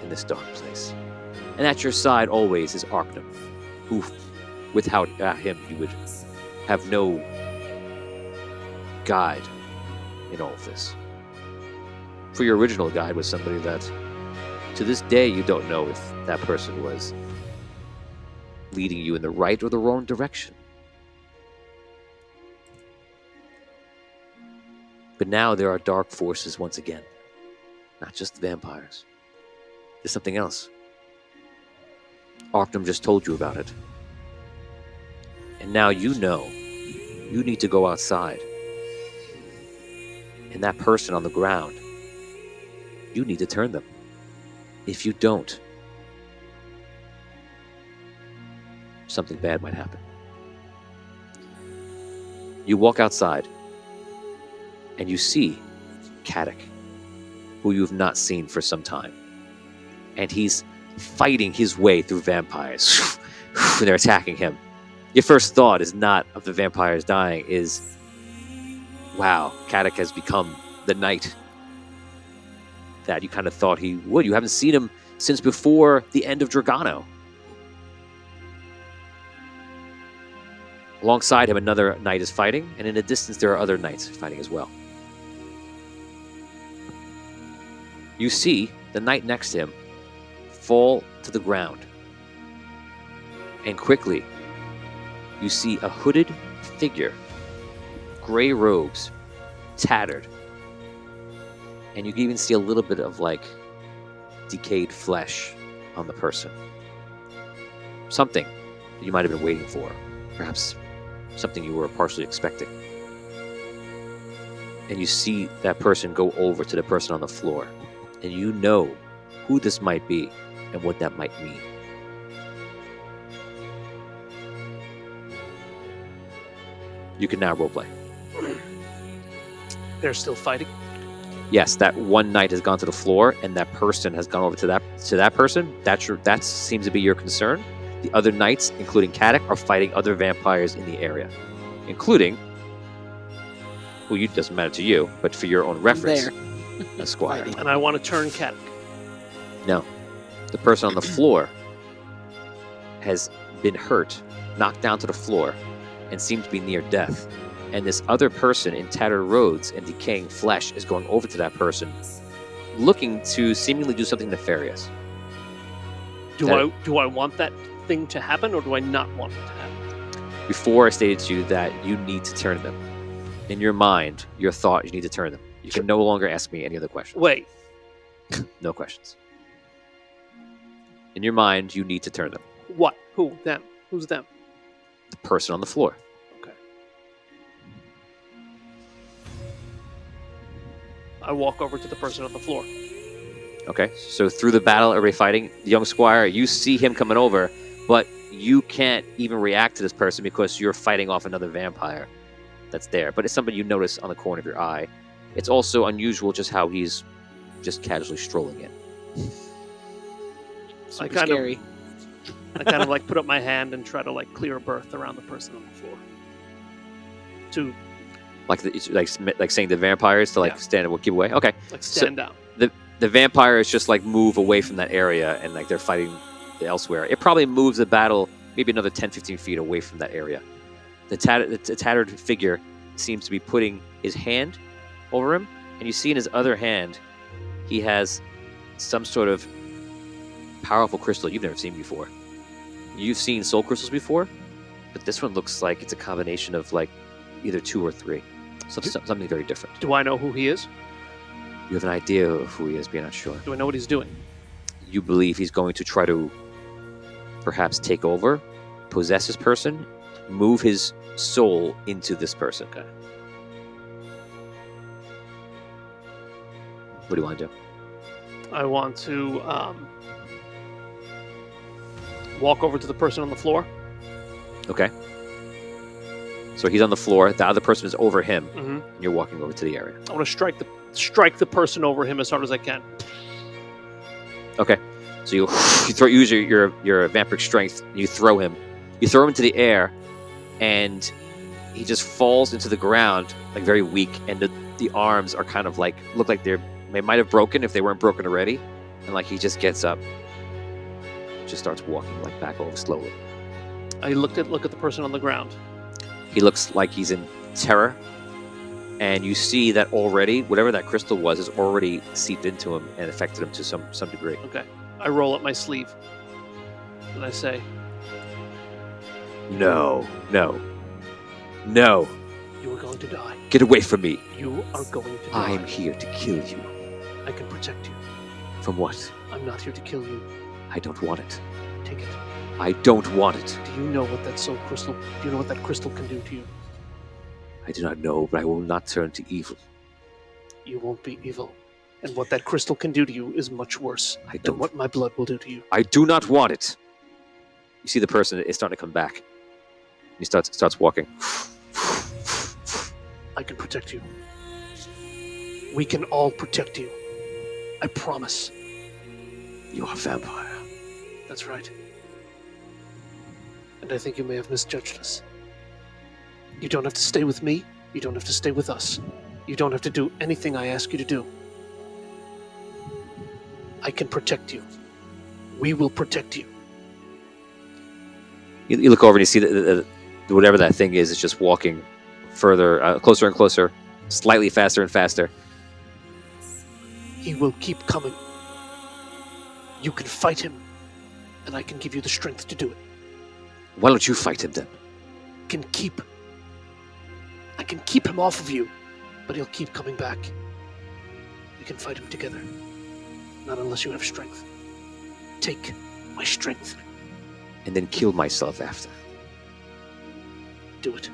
in this dark place. And at your side always is Arcanum, who, without him, you would have no guide in all of this. For your original guide was somebody that, to this day, you don't know if that person was leading you in the right or the wrong direction. But now there are dark forces once again. Not just the vampires. There's something else. Arcanum just told you about it. And now you know you need to go outside. And that person on the ground, you need to turn them. If you don't, something bad might happen. You walk outside, and you see Kadek, who you've not seen for some time. And he's fighting his way through vampires. They're attacking him. Your first thought is not of the vampires dying, is, wow, Kadek has become the knight that you kind of thought he would. You haven't seen him since before the end of Dragano. Alongside him, another knight is fighting, and in the distance there are other knights fighting as well. You see the knight next to him fall to the ground. And quickly, you see a hooded figure, gray robes, tattered. And you can even see a little bit of, like, decayed flesh on the person. Something that you might have been waiting for. Perhaps something you were partially expecting. And you see that person go over to the person on the floor. And you know who this might be and what that might mean. You can now roleplay. They're still fighting? Yes, that one knight has gone to the floor, and that person has gone over to that person. That seems to be your concern. The other knights, including Kadek, are fighting other vampires in the area, including, who you doesn't matter to you, but for your own reference, a squire. And I want to turn Kadek. No, the person on the floor has been hurt, knocked down to the floor, and seems to be near death. And this other person in tattered robes and decaying flesh is going over to that person, looking to seemingly do something nefarious. Do I want that thing to happen, or do I not want it to happen? Before I stated to you that you need to turn them. In your mind, your thought, you need to turn them. You can no longer ask me any other questions. Wait. No questions. In your mind, you need to turn them. What? Who? Them? Who's them? The person on the floor. Okay. I walk over to the person on the floor. Okay, so through the battle, everybody fighting, the young squire, you see him coming over, but you can't even react to this person because you're fighting off another vampire that's there. But it's somebody you notice on the corner of your eye. It's also unusual just how he's just casually strolling in. Super scary. I kind of like put up my hand and try to like clear a berth around the person on the floor. To like saying the vampires to stand and keep away. Okay, like stand down. The vampires just like move away from that area and like they're fighting elsewhere. It probably moves the battle maybe another 10-15 feet away from that area. The tattered figure seems to be putting his hand over him, and you see in his other hand he has some sort of powerful crystal you've never seen before. You've seen soul crystals before, but this one looks like it's a combination of like either 2 or 3. Something very different. Do I know who he is? You have an idea of who he is, but you're not sure. Do I know what he's doing? You believe he's going to try to perhaps take over, possess this person, move his soul into this person. Okay. What do you want to do? I want to walk over to the person on the floor. Okay. So he's on the floor. The other person is over him, Mm-hmm. and you're walking over to the area. I want to strike the person over him as hard as I can. Okay. So you use your vampiric strength. And you throw him. You throw him into the air, and he just falls into the ground like very weak. And the arms are kind of like look like they might have broken if they weren't broken already. And like he just gets up, just starts walking like back over slowly. I look at the person on the ground. He looks like he's in terror, and you see that already whatever that crystal was has already seeped into him and affected him to some degree. Okay. I roll up my sleeve. And I say, No, no, no. you are going to die. Get away from me. You are going to die. I'm here to kill you. I can protect you. From what? I'm not here to kill you. I don't want it. Take it. I don't want it. Do you know what that soul crystal? Do you know what that crystal can do to you? I do not know, but I will not turn to evil. You won't be evil. And what that crystal can do to you is much worse I than don't. what my blood will do to you. I do not want it. You see the person is starting to come back. He starts walking. I can protect you. We can all protect you. I promise. You are a vampire. That's right. And I think you may have misjudged us. You don't have to stay with me. You don't have to stay with us. You don't have to do anything I ask you to do. I can protect you. We will protect you. You look over and you see that whatever that thing is just walking further, closer and closer, slightly faster and faster. He will keep coming. You can fight him, and I can give you the strength to do it. Why don't you fight him then? I can keep him off of you, but he'll keep coming back. We can fight him together. Not unless you have strength. Take my strength. And then kill myself after. Do it.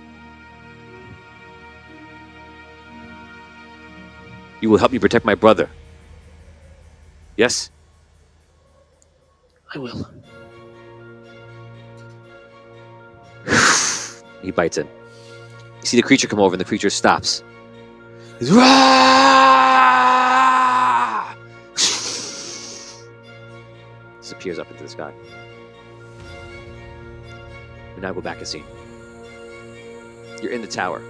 You will help me protect my brother. Yes? I will. He bites in. You see the creature come over and the creature stops. Disappears up into the sky. We now go back a scene. You're in the tower.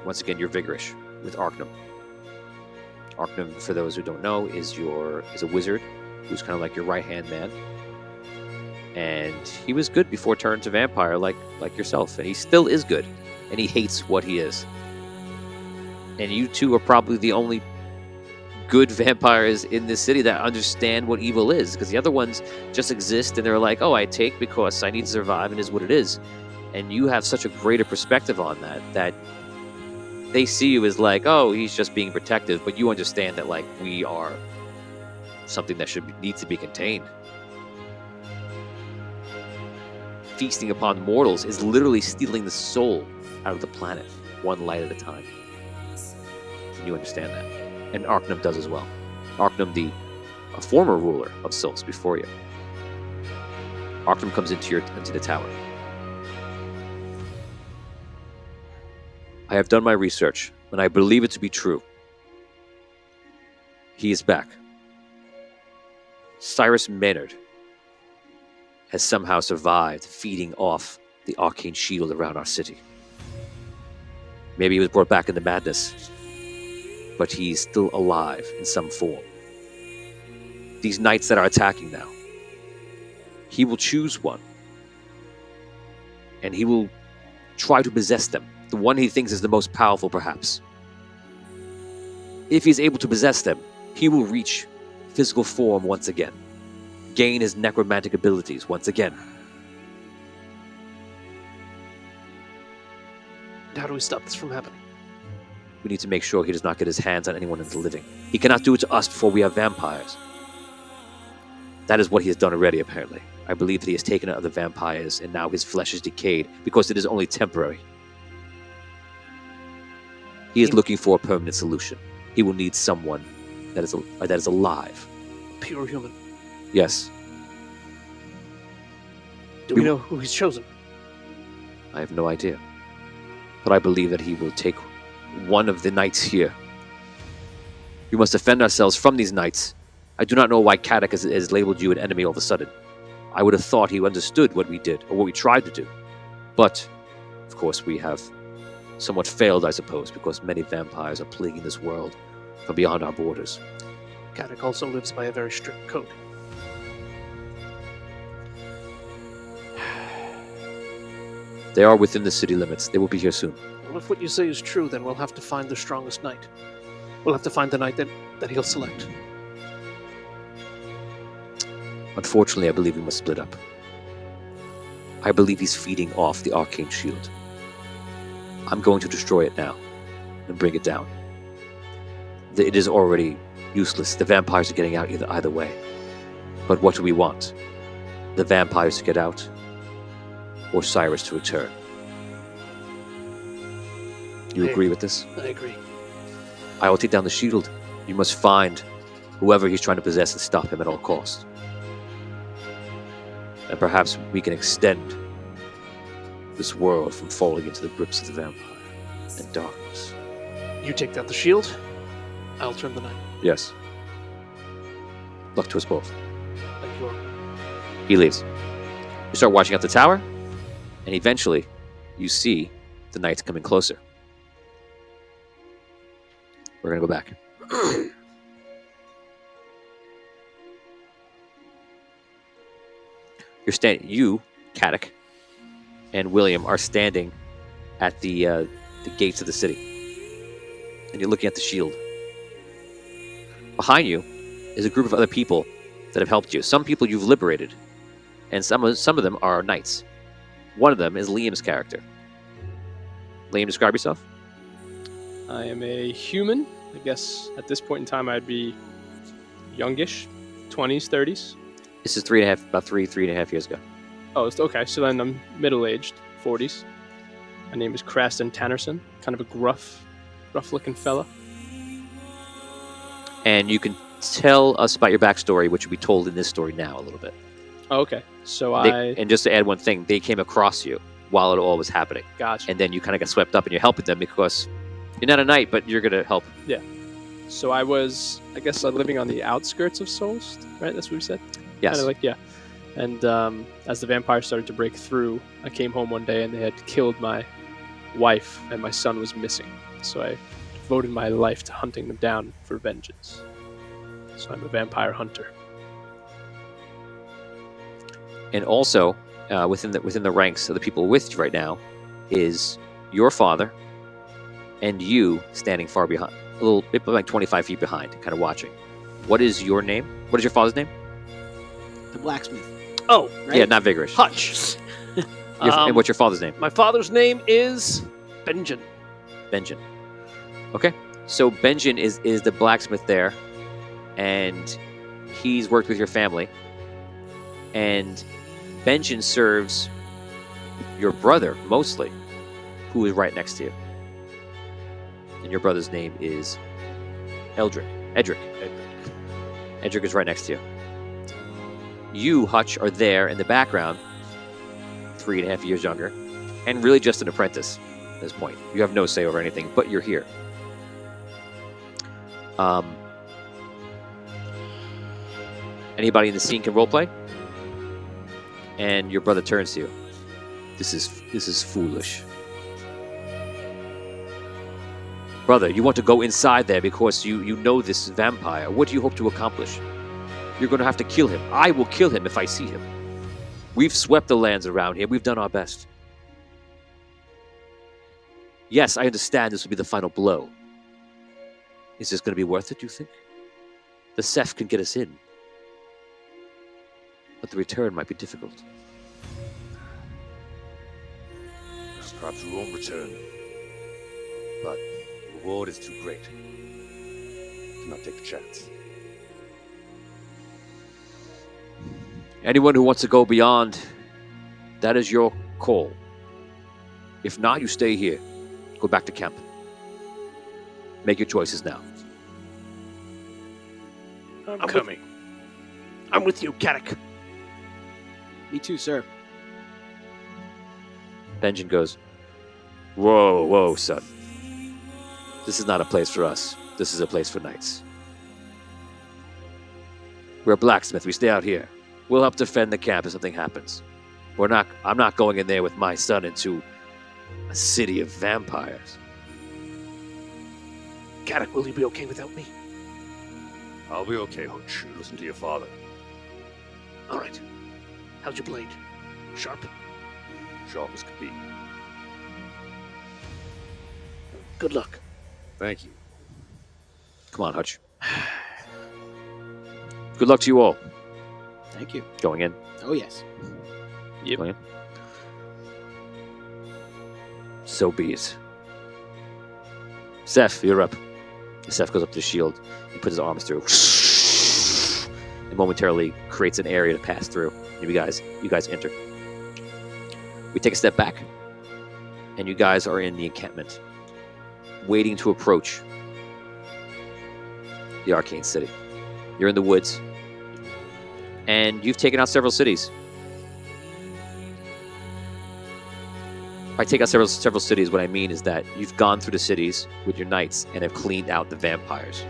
Once again, you're vigorous with Arcanum. Arcanum, for those who don't know, is a wizard who's kind of like your right-hand man. And he was good before turning to vampire, like yourself, and he still is good, and he hates what he is. And you two are probably the only good vampires in this city that understand what evil is, because the other ones just exist and they're like, oh, I take because I need to survive and is what it is. And you have such a greater perspective on that they see you as like, oh, he's just being protective, but you understand that like we are something that needs to be contained. Feasting upon mortals is literally stealing the soul out of the planet, one light at a time. And you understand that. And Arcanum does as well. Arcanum, a former ruler of Soulst before you. Arcanum comes into the tower. I have done my research, and I believe it to be true. He is back. Cyrus Maynard has somehow survived feeding off the arcane shield around our city. Maybe he was brought back in the madness, but he's still alive in some form. These knights that are attacking now, he will choose one, and he will try to possess them, the one he thinks is the most powerful perhaps. If he's able to possess them, he will reach physical form once again, gain his necromantic abilities once again. And how do we stop this from happening? We need to make sure he does not get his hands on anyone in the living. He cannot do it to us before we have vampires. That is what he has done already, apparently. I believe that he has taken out the vampires, and now his flesh is decayed, because it is only temporary. He is looking for a permanent solution. He will need someone that is alive. Pure human. Yes. Do we know who he's chosen? I have no idea. But I believe that he will take one of the knights here. We must defend ourselves from these knights. I do not know why Kadak has labeled you an enemy all of a sudden. I would have thought he understood what we did, or what we tried to do. But, of course, we have somewhat failed, I suppose, because many vampires are plaguing this world from beyond our borders. Kadak also lives by a very strict code. They are within the city limits. They will be here soon. Well, if what you say is true, then we'll have to find the strongest knight. We'll have to find the knight that he'll select. Unfortunately, I believe we must split up. I believe he's feeding off the arcane shield. I'm going to destroy it now and bring it down. It is already useless. The vampires are getting out either way. But what do we want? The vampires to get out, or Cyrus to return? You agree with this? I agree. I will take down the shield. You must find whoever he's trying to possess and stop him at all costs. And perhaps we can extend this world from falling into the grips of the vampire and darkness. You take down the shield, I'll turn the knight. Yes. Luck to us both. Thank you all. He leaves. You start watching out the tower, and eventually you see the knights coming closer. We're going to go back. You, Caddick, and William are standing at the gates of the city, and you're looking at the shield. Behind you is a group of other people that have helped you. Some people you've liberated, and some of them are knights. One of them is Liam's character. Liam, describe yourself. I am a human. I guess at this point in time I'd be youngish, 20s, 30s. This is about three and a half years ago. Oh, okay. So then I'm middle-aged, 40s. My name is Craston Tannerson. Kind of a gruff-looking fella. And you can tell us about your backstory, which will be told in this story now a little bit. Oh, okay. So And just to add one thing, they came across you while it all was happening. Gotcha. And then you kind of got swept up and you're helping them because you're not a knight, but you're going to help. Yeah. So I was, I guess, living on the outskirts of Soulst, right? That's what we said? Yes. Kind of yeah. And as the vampires started to break through, I came home one day and they had killed my wife and my son was missing. So I devoted my life to hunting them down for vengeance. So I'm a vampire hunter. And also, within the ranks of the people with you right now, is your father and you standing far behind, a little bit like 25 feet behind, kind of watching. What is your name? What is your father's name? The blacksmith. Oh, Right? Yeah, not Vigorish. Hutch. And what's your father's name? My father's name is Benjen. Benjen. Okay. So Benjen is the blacksmith there, and he's worked with your family. And Benjen serves your brother mostly, who is right next to you. And your brother's name is Edric. Edric is right next to you. You, Hutch, are there in the background, 3.5 years younger, and really just an apprentice at this point. You have no say over anything, but you're here. Anybody in the scene can roleplay? And your brother turns to you. This is foolish. Brother, you want to go inside there because you know this vampire. What do you hope to accomplish? You're going to have to kill him. I will kill him if I see him. We've swept the lands around here. We've done our best. Yes, I understand this will be the final blow. Is this going to be worth it, do you think? The Seth can get us in. But the return might be difficult. Perhaps we won't return. But the reward is too great. Do not take the chance. Anyone who wants to go beyond, that is your call. If not, you stay here. Go back to camp. Make your choices now. I'm coming. I'm with you, Caddick. Me too, sir. Benjen goes, Whoa, son. This is not a place for us. This is a place for knights. We're a blacksmith. We stay out here. We'll help defend the camp if something happens. I'm not going in there with my son into a city of vampires. Caddick, will you be okay without me? I'll be okay, Hutch. Listen to your father. All right. How's your blade? Sharp? Sharp as could be. Good luck. Thank you. Come on, Hutch. Good luck to you all. Thank you. Going in. Oh, yes. Yep. Going in. So be it. Seth, you're up. Seth goes up to the shield. He puts his arms through. And momentarily creates an area to pass through. You guys enter. We take a step back. And you guys are in the encampment. Waiting to approach the Arcane City. You're in the woods. And you've taken out several cities. By take out several cities, what I mean is that you've gone through the cities with your knights and have cleaned out the vampires.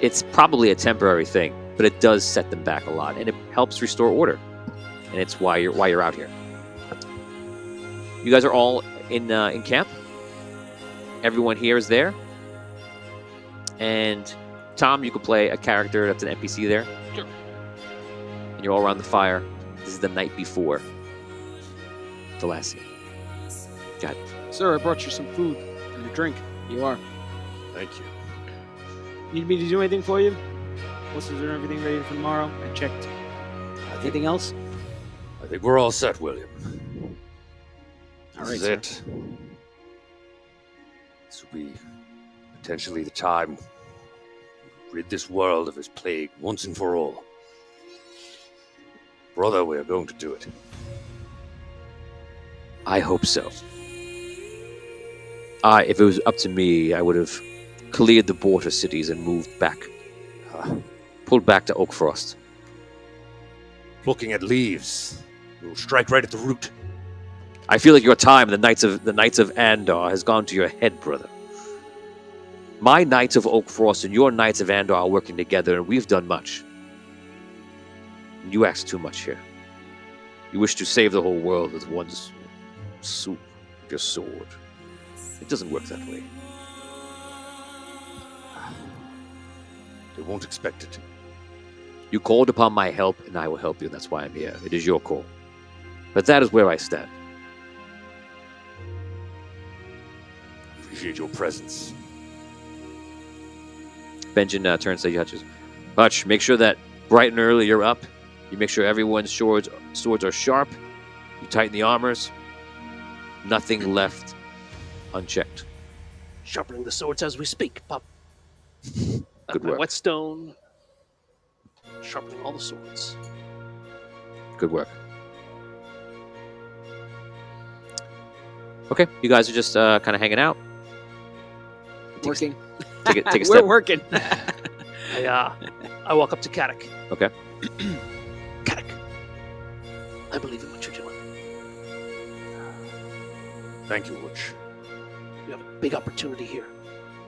It's probably a temporary thing, but it does set them back a lot, and it helps restore order. And it's why you're out here. You guys are all in camp. Everyone here is there. And Tom, you can play a character that's an NPC there. Sure. And you're all around the fire. This is the night before the last scene. Got it. Sir, I brought you some food and a drink. You are. Thank you. Need me to do anything for you? Is there everything ready for tomorrow? I checked. Anything else? I think we're all set, William. All This right, is sir. it. This will be potentially the time to rid this world of its plague once and for all. Brother, we are going to do it. I hope so. If it was up to me, I would have cleared the border cities and moved back. Pulled back to Oakfrost. Plucking at leaves. We'll strike right at the root. I feel like your time, the Knights of Andar, has gone to your head, brother. My Knights of Oakfrost and your Knights of Andar are working together, and we've done much. You ask too much here. You wish to save the whole world with one swoop of your sword. It doesn't work that way. They won't expect it. You called upon my help, and I will help you, and that's why I'm here. It is your call. But that is where I stand. Appreciate your presence. Benjen turns to Hutch. Hutch, make sure that bright and early you're up. You make sure everyone's swords are sharp. You tighten the armors. Nothing left unchecked. Sharpening the swords as we speak, Pop. Good My work. whetstone. Sharpening all the swords. Good work. Okay, you guys are just kind of hanging out. Working. Take a We're step. working. I walk up to Kadek. Okay. Kadek, I believe in what you're doing. Thank you, Witch. You have a big opportunity here.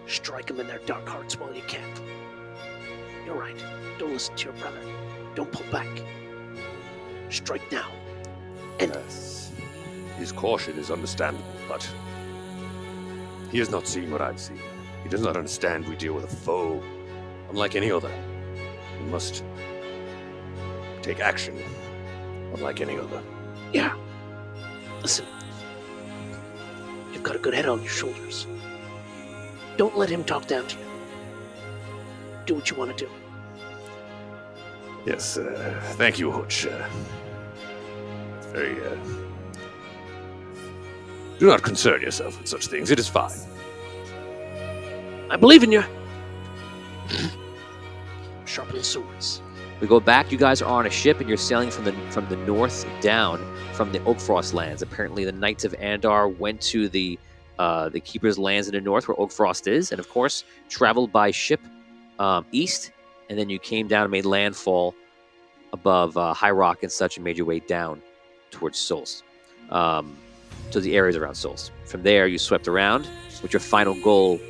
Strike them in their dark hearts while you can. You're right. Don't listen to your brother. Don't pull back. Strike now. And Yes. His caution is understandable, but he has not seen what I've seen. He does not understand we deal with a foe unlike any other. We must take action unlike any other. yeah. Listen. You've got a good head on your shoulders. Don't let him talk down to you. Do what you want to do. Yes, thank you, Hutch. It's very, do not concern yourself with such things. It is fine. I believe in you. Sharpening swords. We go back. You guys are on a ship, and you're sailing from the north down from the Oakfrost lands. Apparently, the Knights of Andar went to the Keeper's lands in the north, where Oakfrost is, and of course, traveled by ship east, and then you came down and made landfall above High Rock and such, and made your way down towards Soulst, to the areas around Soulst. From there, you swept around with your final goal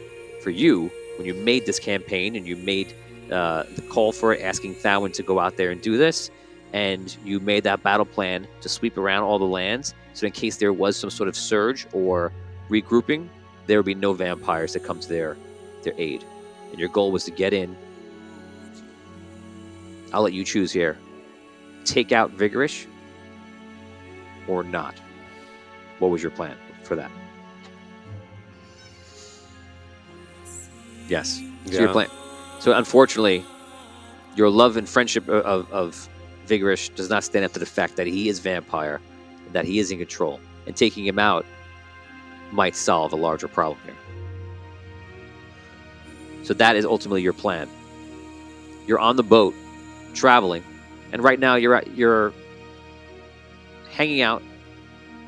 for you when you made this campaign, and you made the call for it, asking Thawen to go out there and do this, and you made that battle plan to sweep around all the lands, so in case there was some sort of surge or regrouping, there would be no vampires to come to their aid. And your goal was to get in. I'll let you choose here. Take out Vigorish or not. What was your plan for that? Yes. So Yeah. you're playing. So unfortunately, your love and friendship of Vigorish does not stand up to the fact that he is vampire, and that he is in control, and taking him out might solve a larger problem here. So that is ultimately your plan. You're on the boat, traveling, and right now you're hanging out,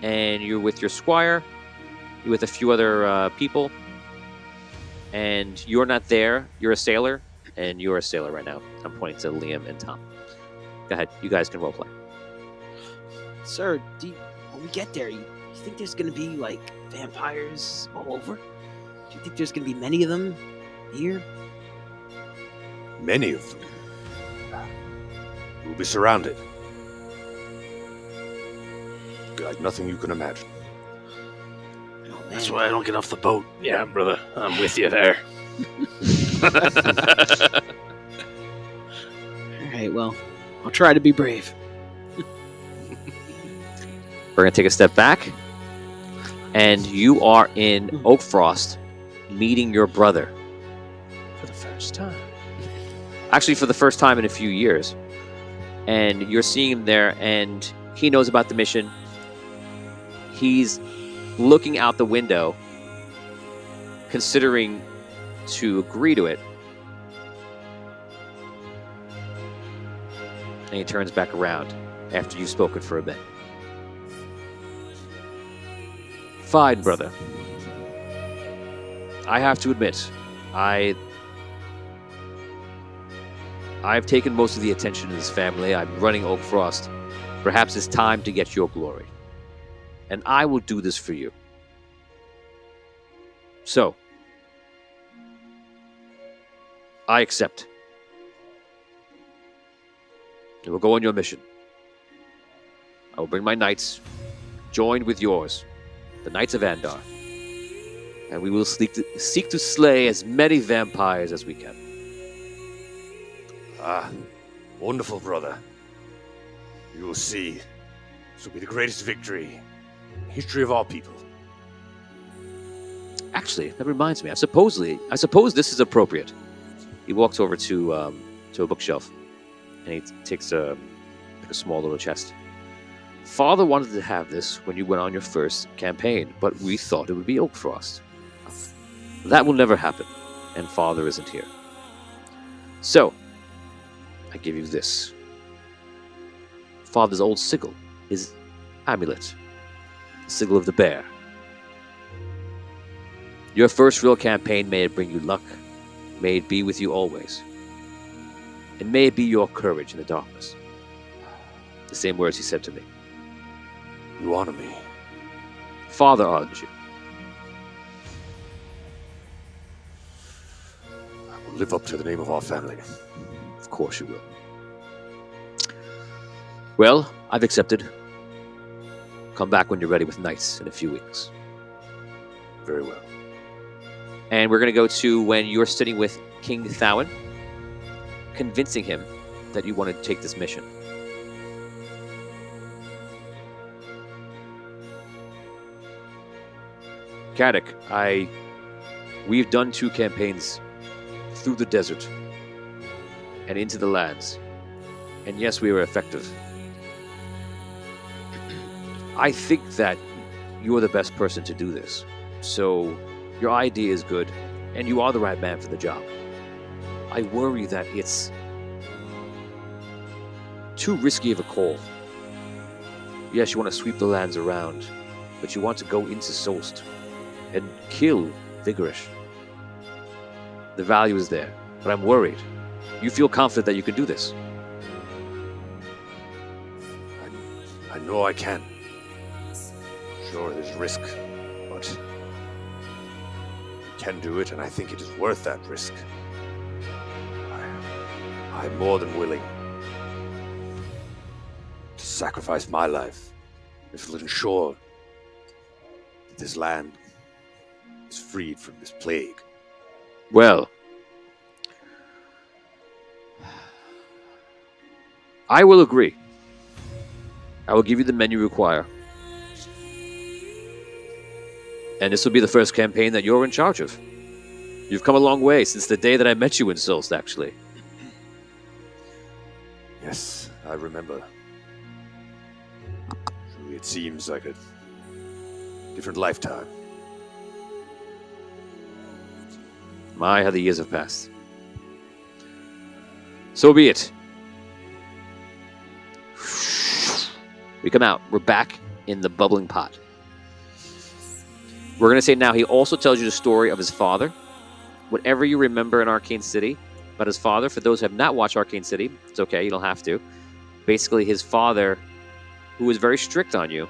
and you're with your squire, you're with a few other people, and you're not there. You're a sailor, and you're a sailor right now. I'm pointing to Liam and Tom. Go ahead, you guys can roleplay. Sir, when we get there, you think there's gonna be like vampires all over? Do you think there's gonna be many of them here? Many of them. We'll be surrounded. Like nothing you can imagine. Oh, man. That's why I don't get off the boat. Yeah, brother, I'm with you there. All right, well, I'll try to be brave. We're going to take a step back, and you are in Oakfrost meeting your brother. For the first time. Actually, for the first time in a few years. And you're seeing him there, and he knows about the mission. He's looking out the window, considering to agree to it. And he turns back around after you've spoken for a bit. Fine, brother. I have to admit, I've taken most of the attention in this family. I'm running Oakfrost. Perhaps it's time to get your glory. And I will do this for you. So, I accept. You will go on your mission. I will bring my knights, joined with yours, the Knights of Andar, and we will seek to slay as many vampires as we can. Ah, wonderful, brother. You will see. This will be the greatest victory in the history of our people. Actually, that reminds me. I suppose this is appropriate. He walks over to a bookshelf, and he takes a small little chest. Father wanted to have this when you went on your first campaign, but we thought it would be Oakfrost. That will never happen, and Father isn't here. So, I give you this. Father's old sigil, his amulet, the sigil of the bear. Your first real campaign, may it bring you luck. May it be with you always. And may it be your courage in the darkness. The same words he said to me. You honor me. Father honors you. I will live up to the name of our family. Of course you will. Well, I've accepted. Come back when you're ready with knights in a few weeks. Very well. And we're going to go to when you're sitting with King Thawen, convincing him that you want to take this mission. Caddick, we've done 2 campaigns through the desert and into the lands. And yes, we were effective. I think that you're the best person to do this. So your idea is good, and you are the right man for the job. I worry that it's too risky of a call. Yes, you want to sweep the lands around, but you want to go into Soulst and kill Vigorish. The value is there, but I'm worried. You feel confident that you can do this? I know I can. Sure, there's risk, but I can do it, and I think it is worth that risk. I'm more than willing to sacrifice my life if it'll ensure that this land is freed from this plague. Well, I will agree. I will give you the men you require. And this will be the first campaign that you're in charge of. You've come a long way since the day that I met you in Soulst, actually. Yes, I remember. Truly, it seems like a different lifetime. My, how the years have passed. So be it. We come out. We're back in the bubbling pot. We're going to say now he also tells you the story of his father. Whatever you remember in Arcane City about his father, for those who have not watched Arcane City, it's okay, you don't have to. Basically, his father, who was very strict on you,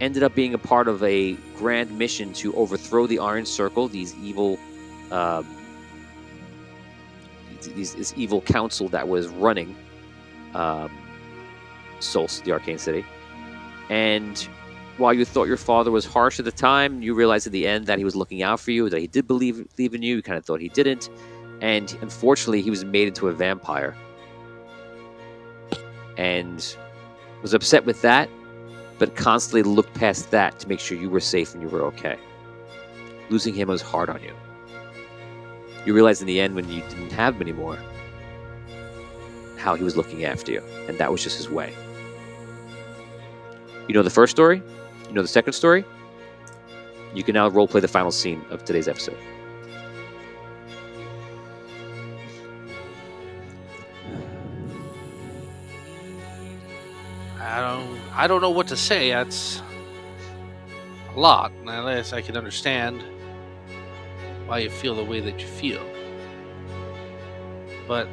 ended up being a part of a grand mission to overthrow the Iron Circle, these evil, this evil council that was running Soulst, the Arcane City. And while you thought your father was harsh at the time, you realized at the end that he was looking out for you, that he did believe in you. You kind of thought he didn't. And unfortunately, he was made into a vampire. And was upset with that, but constantly looked past that to make sure you were safe and you were okay. Losing him was hard on you. You realized in the end, when you didn't have him anymore, how he was looking after you. And that was just his way. You know the first story? You know the second story? You can now roleplay the final scene of today's episode. I don't know what to say. That's a lot, unless I can understand why you feel the way that you feel. But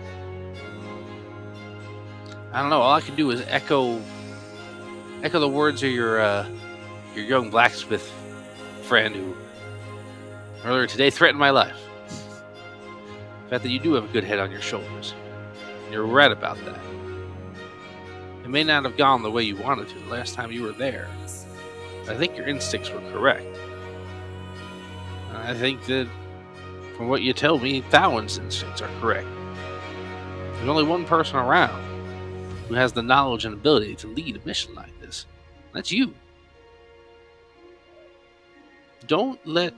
I don't know. All I can do is echo the words of your young blacksmith friend who earlier today threatened my life. The fact that you do have a good head on your shoulders. You're right about that. It may not have gone the way you wanted to the last time you were there. I think your instincts were correct. I think that, from what you tell me, Thowin's instincts are correct. There's only one person around who has the knowledge and ability to lead a mission like this. That's you. Don't let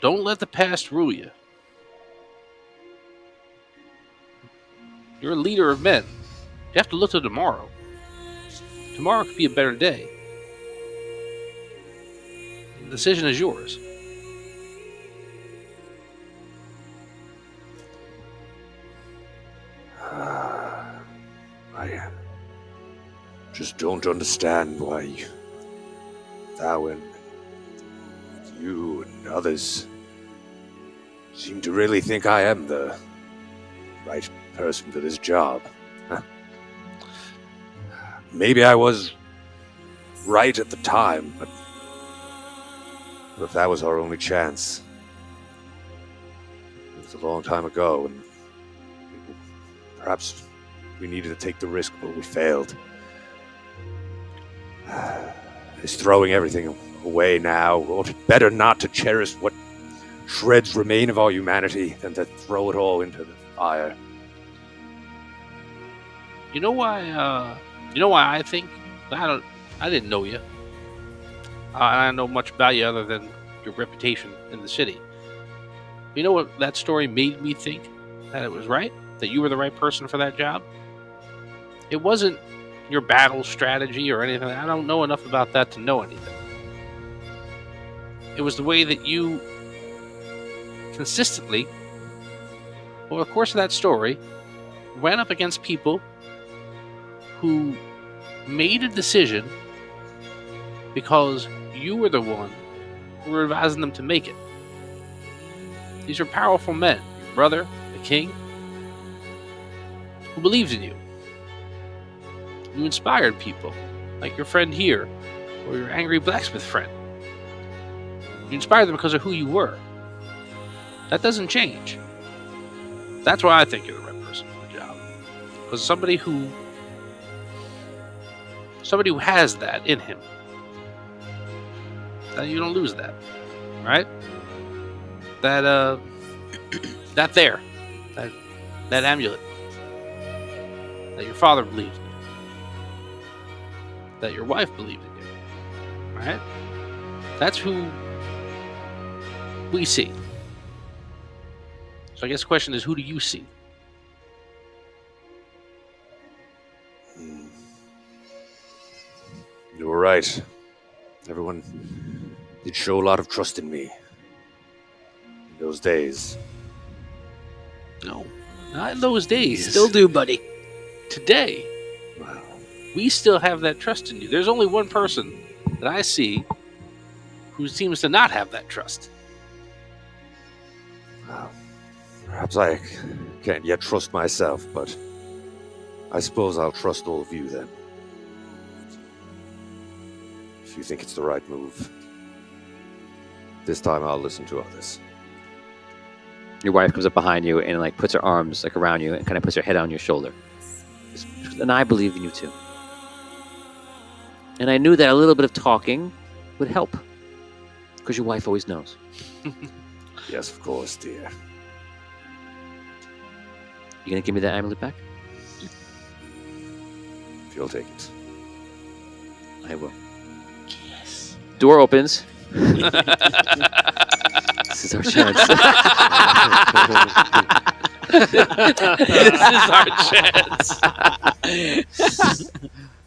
the past rule you. You're a leader of men. You have to look to tomorrow. Tomorrow could be a better day. The decision is yours. I just don't understand why Thowin, you and others seem to really think I am the right person for this job. Maybe I was right at the time, but if that was our only chance, it was a long time ago, and perhaps we needed to take the risk, but we failed. Is throwing everything away now, or better not to cherish what shreds remain of our humanity than to throw it all into the fire. You know why I think I didn't know you. I don't know much about you other than your reputation in the city. You know what that story made me think? That it was right? That you were the right person for that job? It wasn't your battle strategy or anything. I don't know enough about that to know anything. It was the way that you consistently, over the course of that story, ran up against people who made a decision because you were the one who were advising them to make it. These are powerful men. Your brother, the king, who believed in you. You inspired people, like your friend here, or your angry blacksmith friend. You inspired them because of who you were. That doesn't change. That's why I think you're the right person for the job. Because somebody who has that in him, that you don't lose that, right? That amulet that your father believed in, that your wife believed in you, right? That's who we see. So I guess the question is, who do you see? You were right. Everyone did show a lot of trust in me in those days. No, not in those days. Still do, buddy. Today, Wow. we still have that trust in you. There's only one person that I see who seems to not have that trust. Well, perhaps I can't yet trust myself, but I suppose I'll trust all of you then. If you think it's the right move. This time I'll listen to others. Your wife comes up behind you and like puts her arms like around you and kind of puts her head on your shoulder. And I believe in you too. And I knew that a little bit of talking would help. Because your wife always knows. Yes, of course, dear. You gonna give me that amulet back? If you'll take it. I will. Yes. Door opens. This is our chance. This is our chance.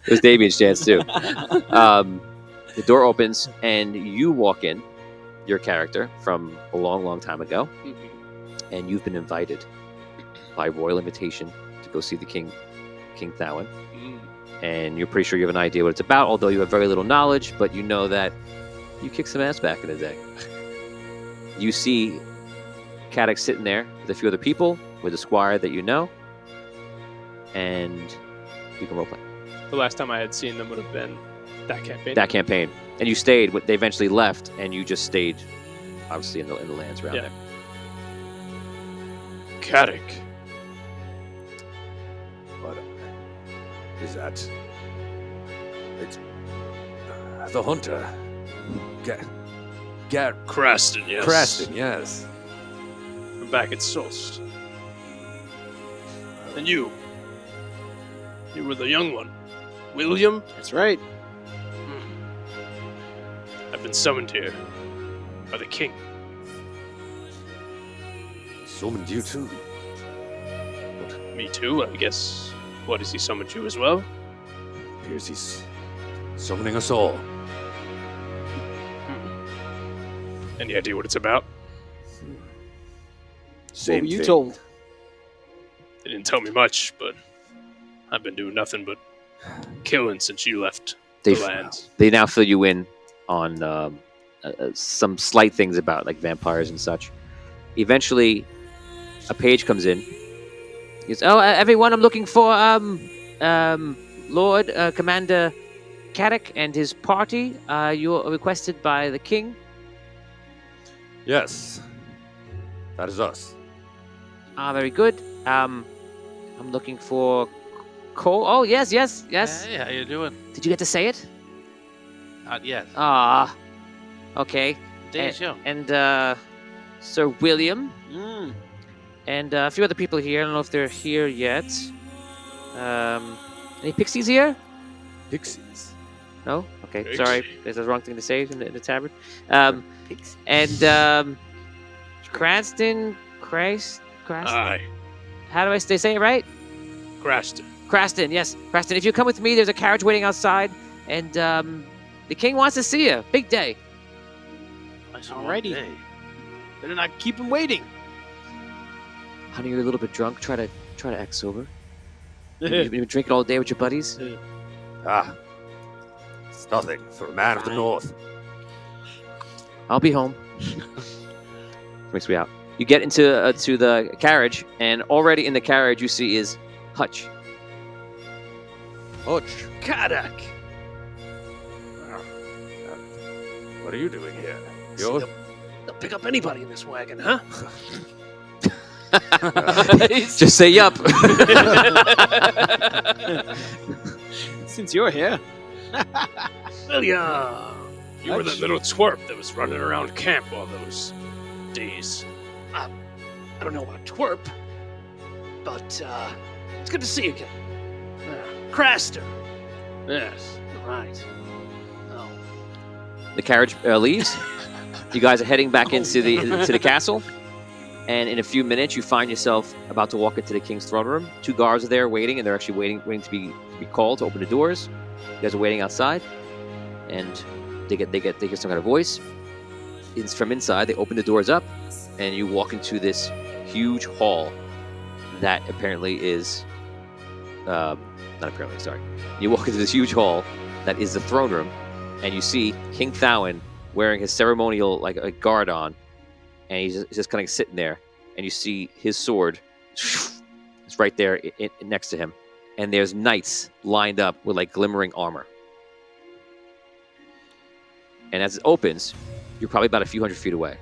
It was Damien's chance too. The door opens and you walk in, your character from a long, long time ago, and you've been invited by royal invitation to go see the King Thawin. And you're pretty sure you have an idea what it's about, although you have very little knowledge, but you know that you kicked some ass back in the day. You see Caddock sitting there with a few other people, with a squire that you know, and you can roleplay. The last time I had seen them would have been that campaign. That campaign. And you stayed, they eventually left, and you just stayed, obviously, in the lands around there. Caddock. What is that? It's the hunter. Craston, yes. Craston, yes. I'm back at Soulst. And you were the young one. William? That's right. I've been summoned here by the king. Summoned you too. Me too, I guess. What, has he summoned you as well? Appears he's summoning us all. Any idea what it's about? Same What were you thing. told? They didn't tell me much, but I've been doing nothing but killing since you left the lands. They now fill you in on some slight things about like vampires and such. Eventually, a page comes in. He goes, "Oh, everyone, I'm looking for Lord Commander Caddock and his party. You're requested by the king." Yes. That is us. Very good. I'm looking for Cole. Oh, yes. Hey, how you doing? Did you get to say it? Not yet. Okay. Days young. And Sir William. Mm. And a few other people here. I don't know if they're here yet. Any pixies here? Pixies. No? Okay, Pixie. sorry. That's the wrong thing to say in the tavern. Pigs. And Cranston? Aye, How do I say it right? Craston. Craston, yes. Craston, if you come with me, there's a carriage waiting outside. And the king wants to see you. Big day. Alrighty. Better not keep him waiting. Honey, you're a little bit drunk. Try to act sober. You've been drinking all day with your buddies. Ah. It's nothing for a man of the Fine. north. I'll be home. Makes me out. You get into to the carriage, and already in the carriage you see is Hutch. Hutch, Caddock. what are you doing here? See, You're... they'll pick up anybody in this wagon, huh? Just say yup. Since you're here. William! You were that little twerp that was running around camp all those days. I don't know about twerp, but it's good to see you again. Craster. Yes. Right. Oh. The carriage leaves, You guys are heading back into the castle, and in a few minutes, you find yourself about to walk into the king's throne room. 2 guards are there waiting, and they're actually waiting to be called to open the doors. You guys are waiting outside, and they hear some kind of voice. It's from inside. They open the doors up, and you walk into this huge hall that apparently is not apparently. Sorry, you walk into this huge hall that is the throne room, and you see King Thowen wearing his ceremonial like a guard on, and he's just kind of sitting there, and you see his sword. It's right there next to him, and there's knights lined up with like glimmering armor. And as it opens, you're probably about a few hundred feet away.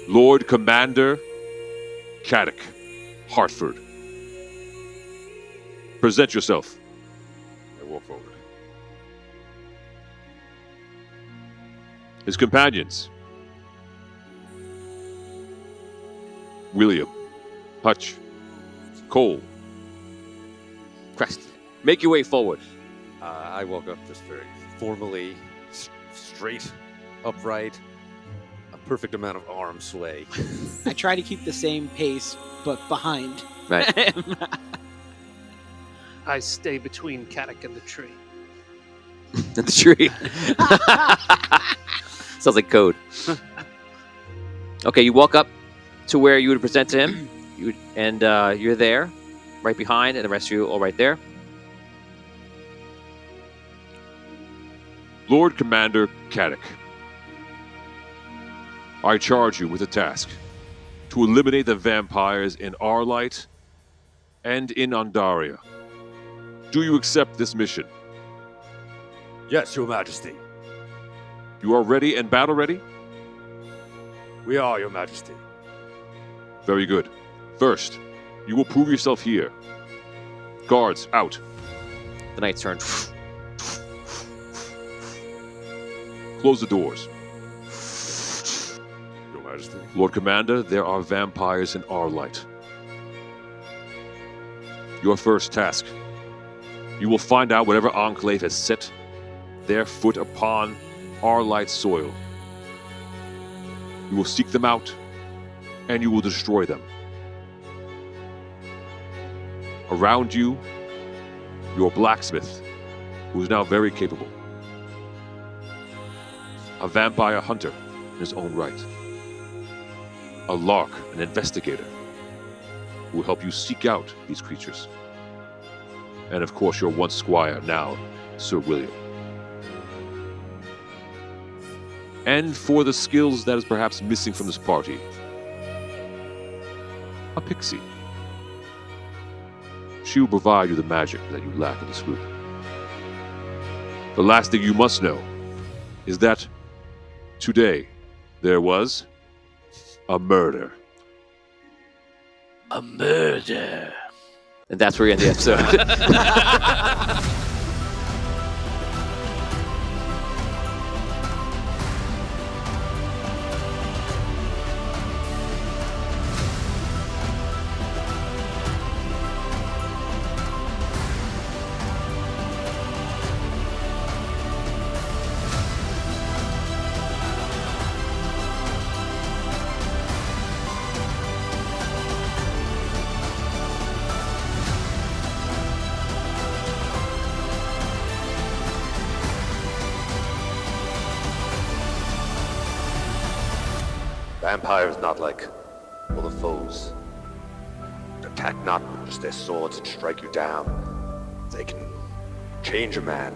Lord Commander Caddick, Hartford. Present yourself. I walk forward. His companions. William, Hutch, Cole. Crest, make your way forward. I walk up just very formally, straight, upright, a perfect amount of arm sway. I try to keep the same pace, but behind. Right. I stay between Caddick and the tree. The tree. Sounds like code. Okay, you walk up to where you would present to him, you're there, right behind, and the rest of you all right there. Lord Commander Caddick, I charge you with a task to eliminate the vampires in Arlight and in Andaria. Do you accept this mission? Yes, Your Majesty. You are ready and battle ready? We are, Your Majesty. Very good. First, you will prove yourself here. Guards, out. The knights turn. Close the doors. Your Majesty. Lord Commander, there are vampires in Arlight. Your first task. You will find out whatever enclave has set their foot upon Arlight soil. You will seek them out, and you will destroy them. Around you, your blacksmith, who is now very capable. A vampire hunter in his own right. A lark, an investigator, who will help you seek out these creatures. And of course, your once squire, now Sir William. And for the skills that is perhaps missing from this party, a pixie. She will provide you the magic that you lack in this group. The last thing you must know is that today there was a murder. A murder. And that's where we end the episode. Vampires not like all the foes. Attack not with just their swords and strike you down. They can change a man